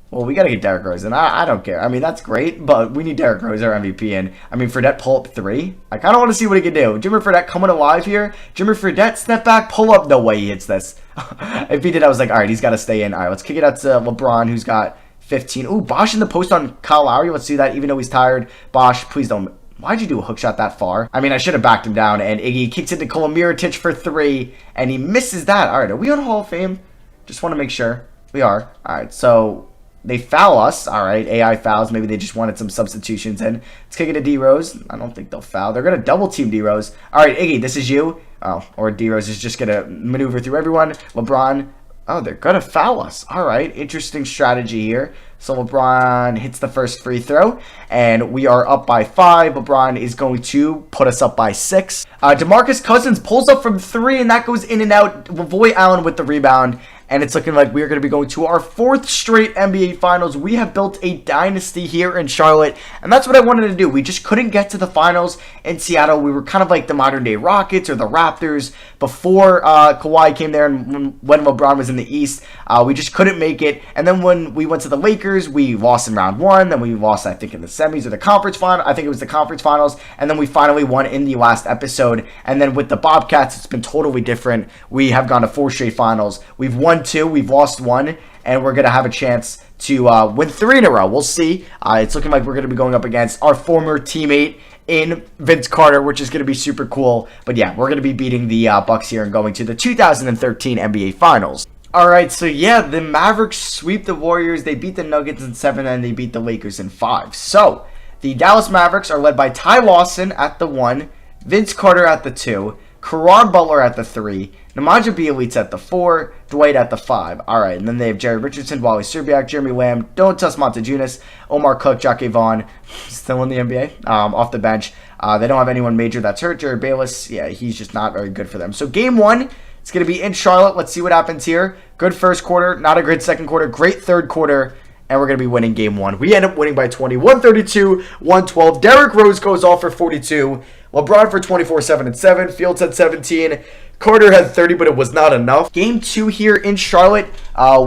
Well, we got to get Derrick Rose, and I don't care. I mean, that's great, but we need Derrick Rose, our MVP. And, I mean, Fredette pull up 3. I kind of want to see what he can do. Jimmer Fredette coming alive here. Jimmer Fredette, step back, pull up. No way he hits this. If he did, I was like, all right, he's got to stay in. All right, let's kick it out to LeBron, who's got 15. Ooh, Bosh in the post on Kyle Lowry. Let's do that, even though he's tired. Bosh, please don't. Why'd you do a hook shot that far? I mean, I should have backed him down. And Iggy kicks it to Nikola Mirotic for 3, and he misses that. All right, are we on Hall of Fame? Just want to make sure. We are. All right, so they foul us. All right, AI fouls. Maybe they just wanted some substitutions in. Let's kick it to D-Rose. I don't think they'll foul. They're going to double team D-Rose. All right, Iggy, this is you. Oh, or D-Rose is just going to maneuver through everyone. LeBron. Oh, they're going to foul us. All right, interesting strategy here. So LeBron hits the first free throw, and we are up by 5. LeBron is going to put us up by 6. DeMarcus Cousins pulls up from 3, and that goes in and out. Lavoy Allen with the rebound. And it's looking like we're going to be going to our 4th straight NBA Finals. We have built a dynasty here in Charlotte, and that's what I wanted to do. We just couldn't get to the finals in Seattle. We were kind of like the modern-day Rockets or the Raptors before Kawhi came there and when LeBron was in the East. We just couldn't make it. And then when we went to the Lakers, we lost in round 1. Then we lost, I think, in the semis or the conference final. I think it was the conference finals. And then we finally won in the last episode. And then with the Bobcats, it's been totally different. We have gone to 4 straight finals. We've won 2, we've lost 1, and we're going to have a chance to win 3 in a row. We'll see. It's looking like we're going to be going up against our former teammate in Vince Carter, which is going to be super cool. But yeah, we're going to be beating the Bucks here and going to the 2013 NBA Finals. All right, so yeah, the Mavericks sweep the Warriors. They beat the Nuggets in 7, and they beat the Lakers in 5. So the Dallas Mavericks are led by Ty Lawson at the 1, Vince Carter at the 2, Caron Butler at the 3. Nemanja Bjelica at the 4. Dwight at the 5. All right, and then they have Jerry Richardson, Wally Szczerbiak, Jeremy Lamb, Donatas Montejunas, Omar Cook, Jacque Vaughn, still in the NBA, off the bench. They don't have anyone major that's hurt. Jared Bayless, yeah, he's just not very good for them. So game 1, it's going to be in Charlotte. Let's see what happens here. Good first quarter, not a good second quarter, great third quarter, and we're going to be winning game 1. We end up winning by 20, 132, 112. Derrick Rose goes off for 42. LeBron for 24, 7 and 7. Fields had 17. Carter had 30, but it was not enough. Game 2 here in Charlotte.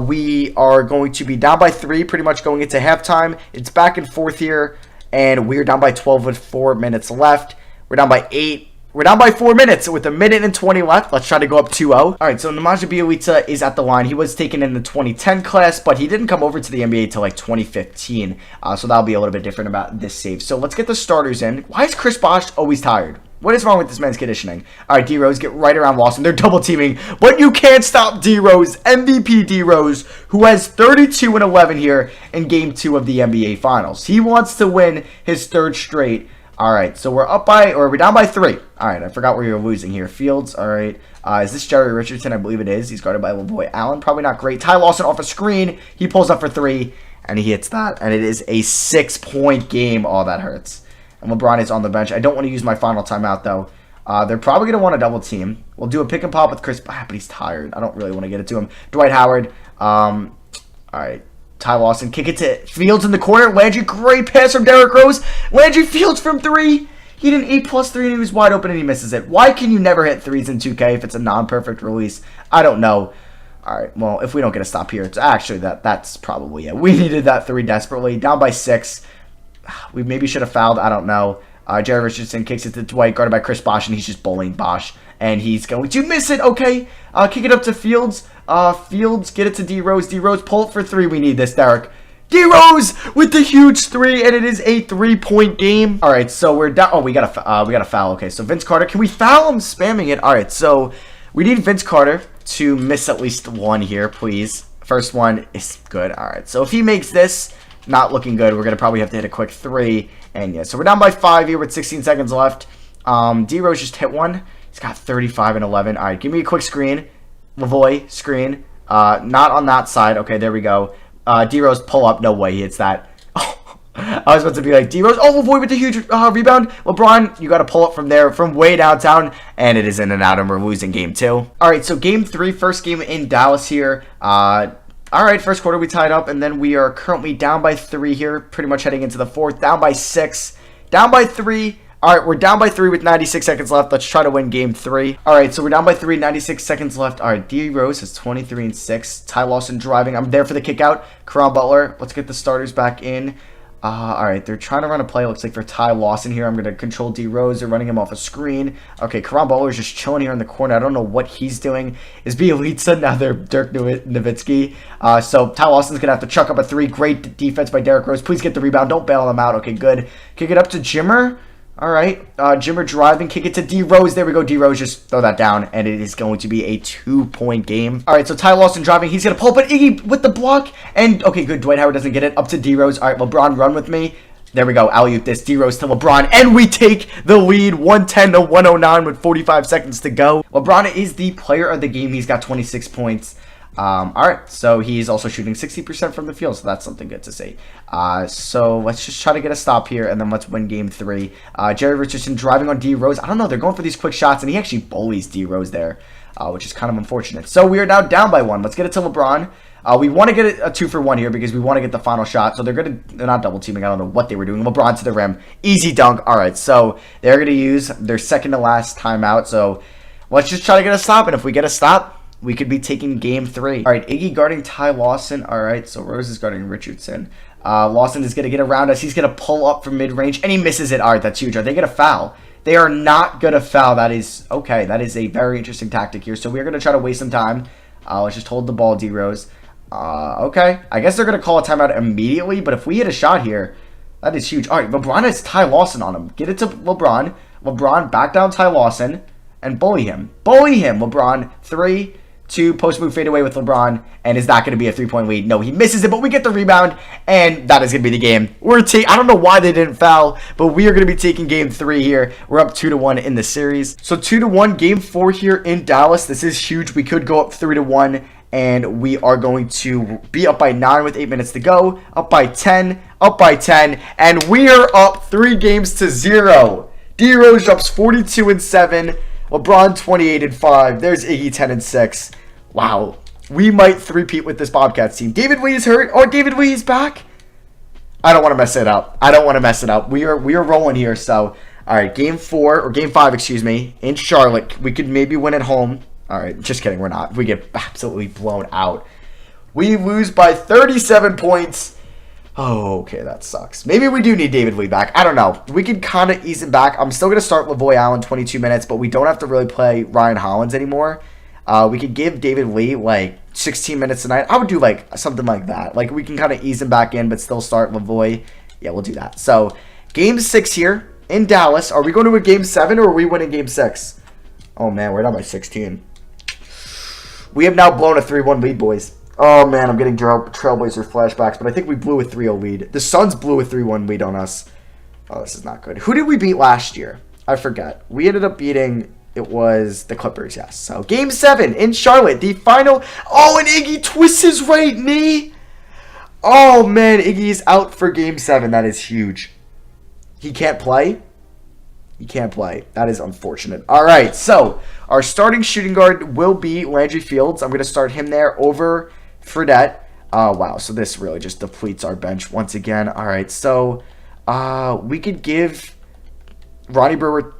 We are going to be down by 3, pretty much going into halftime. It's back and forth here, and we're down by 12 with 4 minutes left. We're down by 8. We're down by 4 minutes with 1 minute and 20 left. Let's try to go up 2-0. All right, so Nemanja Bjelica is at the line. He was taken in the 2010 class, but he didn't come over to the NBA till like 2015. So that'll be a little bit different about this save. So let's get the starters in. Why is Chris Bosh always tired? What is wrong with this man's conditioning? All right, D-Rose, get right around Lawson. They're double teaming, but you can't stop D-Rose. MVP D-Rose, who has 32 and 11 here in Game 2 of the NBA Finals. He wants to win his 3rd straight. All right, so we're down by 3. All right, I forgot where you're losing here. Fields, all right. Is this Jerry Richardson? I believe it is. He's guarded by LaVoy Allen. Probably not great. Ty Lawson off a screen. He pulls up for 3, and he hits that. And it is a 6-point game. Oh, that hurts. And LeBron is on the bench. I don't want to use my final timeout, though. They're probably going to want a double team. We'll do a pick and pop with Chris, but he's tired. I don't really want to get it to him. Dwight Howard. All right. Ty Lawson, kick it to Fields in the corner. Landry, great pass from Derrick Rose. Landry Fields from 3. He did an 8+3 and he was wide open and he misses it. Why can you never hit 3s in 2K if it's a non-perfect release? I don't know. All right, well, if we don't get a stop here, it's actually that's probably it. We needed that 3 desperately. Down by 6. We maybe should have fouled. I don't know. Jerry Richardson kicks it to Dwight, guarded by Chris Bosh, and he's just bullying Bosh. And he's going to miss it. Okay. Kick it up to Fields. Fields, get it to D-Rose. D-Rose, pull it for 3. We need this, Derek. D-Rose with the huge 3, and it is a 3-point game. All right, so we're down. Oh, we got a foul. Okay, so Vince Carter. Can we foul him spamming it? All right, so we need Vince Carter to miss at least 1 here, please. First one is good. All right, so if he makes this, not looking good. We're going to probably have to hit a quick 3. And yeah, so we're down by 5 here with 16 seconds left. D-Rose just hit one. He's got 35 and 11. All right, give me a quick screen. Lavoy, screen. Not on that side. Okay, there we go. D-Rose, pull up. No way he hits that. I was about to be like, D-Rose. Oh, Lavoy with the huge rebound. LeBron, you got to pull up from there, from way downtown. And it is in and out, and we're losing game 2. All right, so game 3, first game in Dallas here. All right, first quarter we tied up, and then we are currently down by 3 here, pretty much heading into the 4th. Down by 6, down by 3. All right, we're down by 3 with 96 seconds left. Let's try to win game 3. All right, so we're down by 3, 96 seconds left. All right, D-Rose has 23 and 6. Ty Lawson driving. I'm there for the kick out. Caron Butler. Let's get the starters back in. All right, they're trying to run a play, looks like, for Ty Lawson here. I'm going to control D-Rose. They're running him off a screen. Okay, Caron Butler is just chilling here in the corner. I don't know what he's doing. Is Bjelica now they're Dirk Nowitzki. So Ty Lawson's going to have to chuck up a 3. Great defense by Derrick Rose. Please get the rebound. Don't bail him out. Okay, good. Kick it up to Jimmer. All right, Jimmer driving, kick it to D-Rose. There we go, D-Rose, just throw that down, and it is going to be a 2-point game. All right, so Ty Lawson driving. He's going to pull up, but Iggy with the block. And, okay, good, Dwight Howard doesn't get it. Up to D-Rose. All right, LeBron, run with me. There we go, alley-oop this. D-Rose to LeBron, and we take the lead, 110 to 109 with 45 seconds to go. LeBron is the player of the game. He's got 26 points. All right, so he's also shooting 60% from the field, so that's something good to see. So let's just try to get a stop here, and then let's win game 3. Jerry Richardson driving on D-Rose. I don't know, they're going for these quick shots, and he actually bullies D-Rose there, which is kind of unfortunate. So we are now down by 1. Let's get it to LeBron. We want to get it a 2-for-1 here because we want to get the final shot. So they're not double teaming. I don't know what they were doing. LeBron to the rim. Easy dunk. All right, so they're going to use their second to last timeout. So let's just try to get a stop, and if we get a stop, we could be taking game 3. All right, Iggy guarding Ty Lawson. All right, so Rose is guarding Richardson. Lawson is going to get around us. He's going to pull up from mid-range, and he misses it. All right, that's huge. Are they going to foul? They are not going to foul. That is, okay, that is a very interesting tactic here. So we're going to try to waste some time. Let's just hold the ball, D-Rose. Okay, I guess they're going to call a timeout immediately, but if we hit a shot here, that is huge. All right, LeBron has Ty Lawson on him. Get it to LeBron. LeBron, back down Ty Lawson, and bully him. Bully him, LeBron. 3, to post move fadeaway with LeBron, and is that going to be a 3-point lead? No, he misses it, but we get the rebound, and that is going to be the game. I don't know why they didn't foul, but we are going to be taking game 3 here. We're up 2-1 in the series. So 2-1, game 4 here in Dallas. This is huge. We could go up 3-1, and we are going to be up by 9 with 8 minutes to go, up by 10, and we are up 3 games to 0. D Rose drops 42-7. LeBron 28-5. There's Iggy 10-6. Wow. We might three-peat with this Bobcats team. David Lee is hurt. Oh, David Lee is back. I don't want to mess it up. We are rolling here. So, all right, game 5, excuse me, in Charlotte. We could maybe win at home. All right, just kidding. We're not. We get absolutely blown out. We lose by 37 points. Oh, okay, that sucks. Maybe we do need David Lee back. I don't know. We can kind of ease him back. I'm still going to start Lavoy Allen 22 minutes, but we don't have to really play Ryan Hollins anymore. We could give David Lee, like, 16 minutes tonight. I would do, like, something like that. Like, we can kind of ease him back in, but still start Lavoy. Yeah, we'll do that. So, game 6 here in Dallas. Are we going to a game 7 or are we winning game 6? Oh, man, we're down by 16. We have now blown a 3-1 lead, boys. Oh, man, I'm getting Trailblazer flashbacks, but I think we blew a 3-0 lead. The Suns blew a 3-1 lead on us. Oh, this is not good. Who did we beat last year? I forget. We ended up beating, it was the Clippers, yes. So, game 7 in Charlotte, the final. Oh, and Iggy twists his right knee. Oh, man, Iggy's out for game 7. That is huge. He can't play? He can't play. That is unfortunate. All right, so our starting shooting guard will be Landry Fields. I'm going to start him there over Fredette. Wow, so this really just depletes our bench once again. All right, so we could give Ronnie Brewer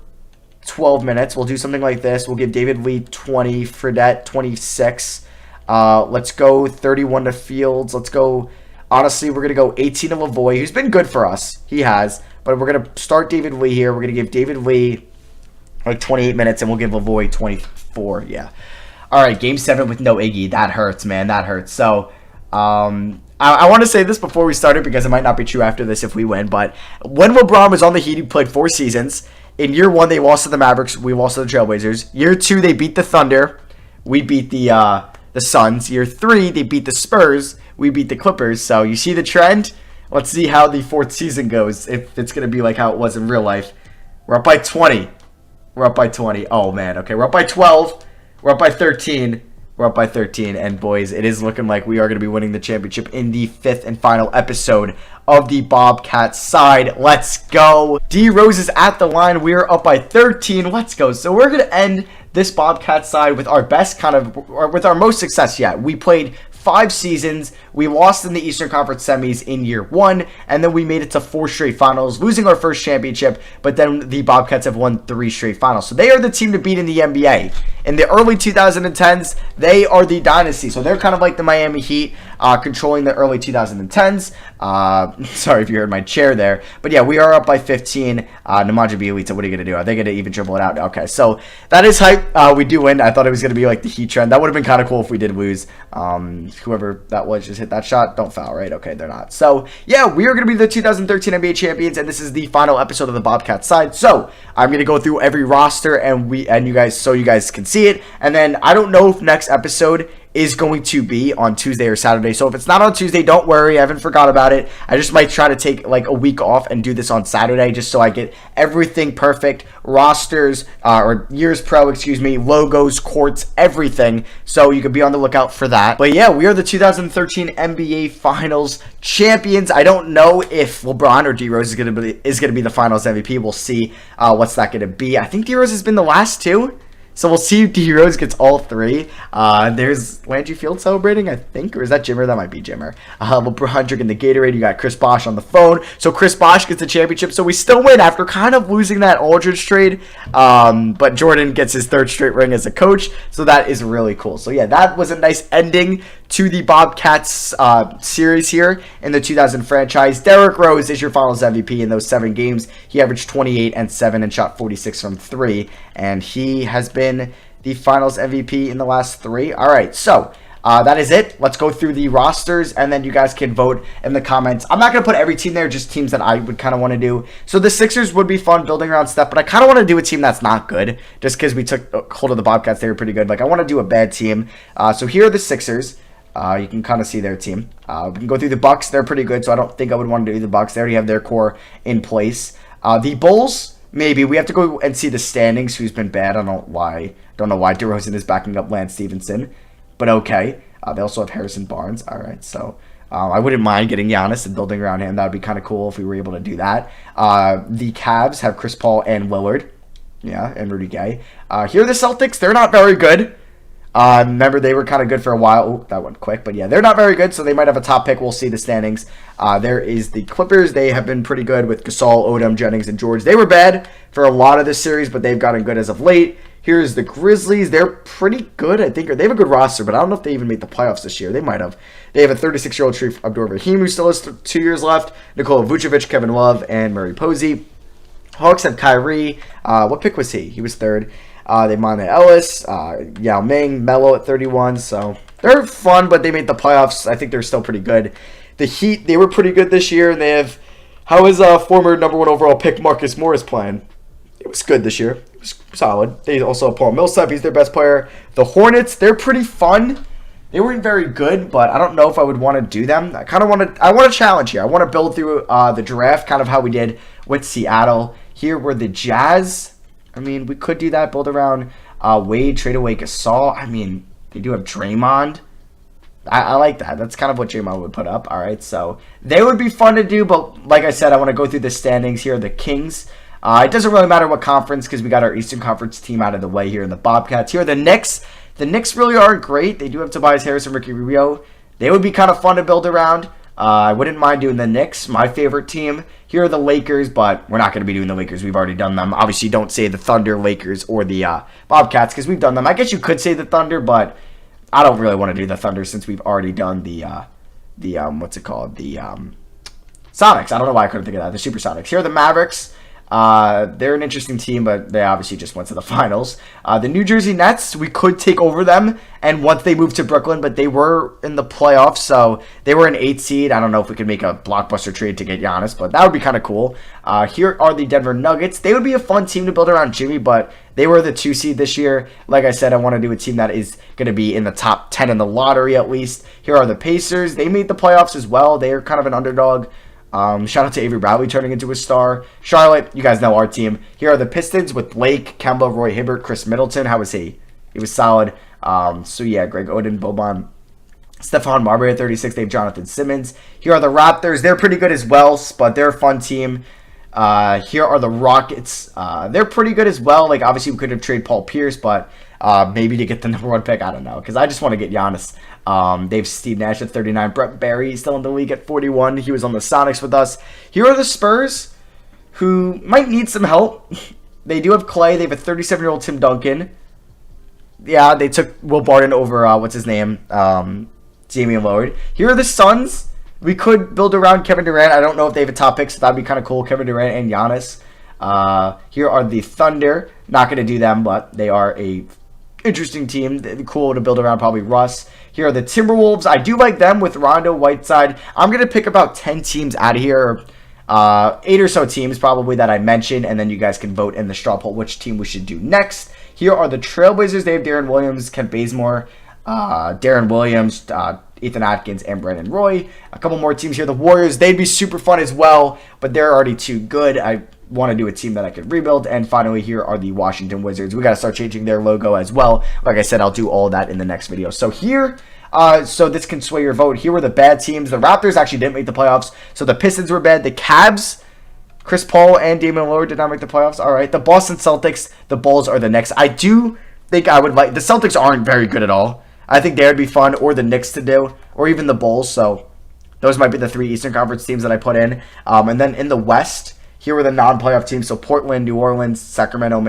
12 minutes. We'll do something like this. We'll give David Lee 20, Fredette 26. Let's go 31 to Fields. Let's go, honestly, we're going to go 18 to Lavoy, who's been good for us. He has. But we're going to start David Lee here. We're going to give David Lee like 28 minutes, and we'll give Lavoy 24. Yeah. All right, game 7 with no Iggy. That hurts, man. That hurts. So, I want to say this before we started because it might not be true after this if we win. But when LeBron was on the Heat, he played 4 seasons. In year 1, they lost to the Mavericks. We lost to the Trailblazers. Year 2, they beat the Thunder. We beat the Suns. Year 3, they beat the Spurs. We beat the Clippers. So, you see the trend? Let's see how the 4th season goes, if it's going to be like how it was in real life. We're up by 20. We're up by 20. Oh, man. Okay, we're up by 12. We're up by 13. We're up by 13. And, boys, it is looking like we are going to be winning the championship in the 5th and final episode of the Bobcats side. Let's go. D Rose is at the line. We are up by 13. Let's go. So we're going to end this Bobcats side with our best with our most success yet. We played 5 seasons. We lost in the Eastern Conference semis in year 1, and then we made it to 4 straight finals, losing our first championship, but then the Bobcats have won 3 straight finals. So they are the team to beat in the NBA. In the early 2010s, they are the dynasty. So they're kind of like the Miami Heat, controlling the early 2010s. Sorry if you heard my chair there. But yeah, we are up by 15. Nemanja Bjelica, what are you going to do? Are they going to even dribble it out? Okay, so that is hype. We do win. I thought it was going to be like the Heat trend. That would have been kind of cool if we did lose. Whoever that was just hit that shot. Don't foul, right? Okay, they're not. So, yeah, we are going to be the 2013 NBA champions, and this is the final episode of the Bobcats side. So, I'm going to go through every roster, and you guys can see it. And then, I don't know if next episode is going to be on Tuesday or Saturday. So if it's not on Tuesday, don't worry. I haven't forgot about it. I just might try to take like a week off and do this on Saturday just so I get everything perfect. Rosters, or years pro, logos, courts, everything. So you could be on the lookout for that. But yeah, we are the 2013 NBA Finals champions. I don't know if LeBron or D Rose is gonna be the Finals MVP. We'll see what's that gonna be. I think D Rose has been the last 2. So we'll see if D Rose gets all 3. There's Landry Fields celebrating, I think. Or is that Jimmer? That might be Jimmer. LeBron drinking the Gatorade. You got Chris Bosh on the phone. So Chris Bosh gets the championship. So we still win after kind of losing that Aldridge trade. But Jordan gets his 3rd straight ring as a coach. So that is really cool. So yeah, that was a nice ending to the Bobcats series here in the 2000 franchise. Derrick Rose is your Finals MVP in those 7 games. He averaged 28 and 7 and shot 46 from 3. And he has been the Finals MVP in the last 3. All right, so that is it. Let's go through the rosters, and then you guys can vote in the comments. I'm not going to put every team there, just teams that I would kind of want to do. So the Sixers would be fun building around Steph, but I kind of want to do a team that's not good, just because we took hold of the Bobcats. They were pretty good. Like, I want to do a bad team. So here are the Sixers. You can kind of see their team. We can go through the Bucks. They're pretty good, so I don't think I would want to do the Bucks. They already have their core in place. The Bulls, maybe. We have to go and see the standings, who's been bad. I don't know why. DeRozan is backing up Lance Stevenson, but okay. They also have Harrison Barnes. All right, so I wouldn't mind getting Giannis and building around him. That would be kind of cool if we were able to do that. The Cavs have Chris Paul and Lillard. Yeah, and Rudy Gay. Here are the Celtics. They're not very good. Remember, they were kind of good for a while. Oh, that went quick. But yeah, they're not very good, so they might have a top pick. We'll see the standings. There is the Clippers. They have been pretty good with Gasol, Odom, Jennings, and George. They were bad for a lot of this series, but they've gotten good as of late. Here's the Grizzlies. They're pretty good, I think. Or they have a good roster, but I don't know if they even made the playoffs this year. They might have. They have a 36-year-old Sharif Abdur-Rahim who still has 2 years left. Nikola Vucevic, Kevin Love, and Murray Posey. Hawks have Kyrie. What pick was he? He was third. They have Monte Ellis, Yao Ming, Melo at 31. So they're fun, but they made the playoffs. I think they're still pretty good. The Heat, they were pretty good this year, and they have. How is former number 1 overall pick Marcus Morris playing? It was good this year. It was solid. They also have Paul Millsap. He's their best player. The Hornets, they're pretty fun. They weren't very good, but I don't know if I would want to do them. I want a challenge here. I want to build through the draft, kind of how we did with Seattle. Here were the Jazz. I mean, we could do that. Build around Wade, trade away Gasol. I mean, they do have Draymond. I like that. That's kind of what Draymond would put up. All right, so they would be fun to do, but like I said, I want to go through the standings. Here are the Kings. It doesn't really matter what conference because we got our Eastern Conference team out of the way here in the Bobcats. Here are the Knicks. The Knicks really aren't great. They do have Tobias Harris and Ricky Rubio. They would be kind of fun to build around. I wouldn't mind doing the Knicks, my favorite team. Here are the Lakers, but we're not going to be doing the Lakers. We've already done them. Obviously, don't say the Thunder, Lakers, or the Bobcats because we've done them. I guess you could say the Thunder, but I don't really want to do the Thunder since we've already done the what's it called? The Sonics. I don't know why I couldn't think of that. The Supersonics. Here are the Mavericks. They're an interesting team, but they obviously just went to the finals. The New Jersey Nets, we could take over them, and once they moved to Brooklyn, but they were in the playoffs, so they were an 8 seed. I don't know if we could make a blockbuster trade to get Giannis, but that would be kind of cool. Here are the Denver Nuggets. They would be a fun team to build around Jimmy, but they were the 2 seed this year. Like I said, I want to do a team that is going to be in the top 10 in the lottery at least. Here are the Pacers. They made the playoffs as well. They are kind of an underdog. Shout out to Avery Bradley turning into a star. Charlotte, you guys know our team. Here are the Pistons with Blake, Kemba, Roy Hibbert, Chris Middleton. How was he? He was solid. So yeah, Greg Oden, Boban, Stephon Marbury at 36. They have Jonathan Simmons. Here are the Raptors. They're pretty good as well, but they're a fun team. Here are the Rockets. They're pretty good as well. Like, obviously, we could have traded Paul Pierce, but maybe to get the number 1 pick, I don't know. Because I just want to get Giannis. They have Steve Nash at 39. Brett Barry still in the league at 41. He was on the Sonics with us. Here are the Spurs, who might need some help. They do have Clay. They have a 37-year-old Tim Duncan. Yeah, they took Will Barton over, what's his name? Damian Lillard. Here are the Suns. We could build around Kevin Durant. I don't know if they have a top pick, so that'd be kind of cool. Kevin Durant and Giannis. Here are the Thunder. Not going to do them, but they are a interesting team. They're cool to build around, probably Russ. Here are the Timberwolves. I do like them with Rondo, Whiteside. I'm going to pick about 10 teams out of here. 8 or so teams probably that I mentioned, and then you guys can vote in the straw poll which team we should do next. Here are the Trailblazers. They have Darren Williams, Kent Bazemore, Darren Williams, Ethan Atkins, and Brandon Roy. A couple more teams here. The Warriors, they'd be super fun as well, but they're already too good. I want to do a team that I could rebuild. And finally, here are the Washington Wizards. We got to start changing their logo as well. Like I said, I'll do all that in the next video. So here, so this can sway your vote. Here were the bad teams. The Raptors actually didn't make the playoffs, so the Pistons were bad. The Cavs, Chris Paul and Damian Lillard did not make the playoffs. All right, the Boston Celtics, the Bulls are the next. I do think I would like, the Celtics aren't very good at all. I think they would be fun, or the Knicks to do, or even the Bulls. So those might be the 3 Eastern Conference teams that I put in. And then in the West, here were the non-playoff teams. So Portland, New Orleans, Sacramento,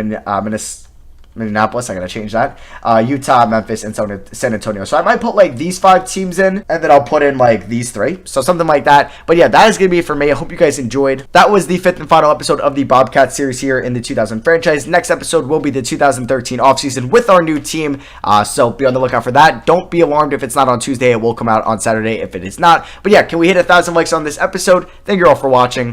Minneapolis, I gotta change that. Utah, Memphis, and San Antonio. So I might put like these 5 teams in, and then I'll put in like these 3. So something like that. But yeah, that is gonna be it for me. I hope you guys enjoyed. That was the 5th and final episode of the Bobcat series here in the 2000 franchise. Next episode will be the 2013 offseason with our new team. So be on the lookout for that. Don't be alarmed if it's not on Tuesday. It will come out on Saturday if it is not. But yeah, can we hit 1,000 likes on this episode? Thank you all for watching.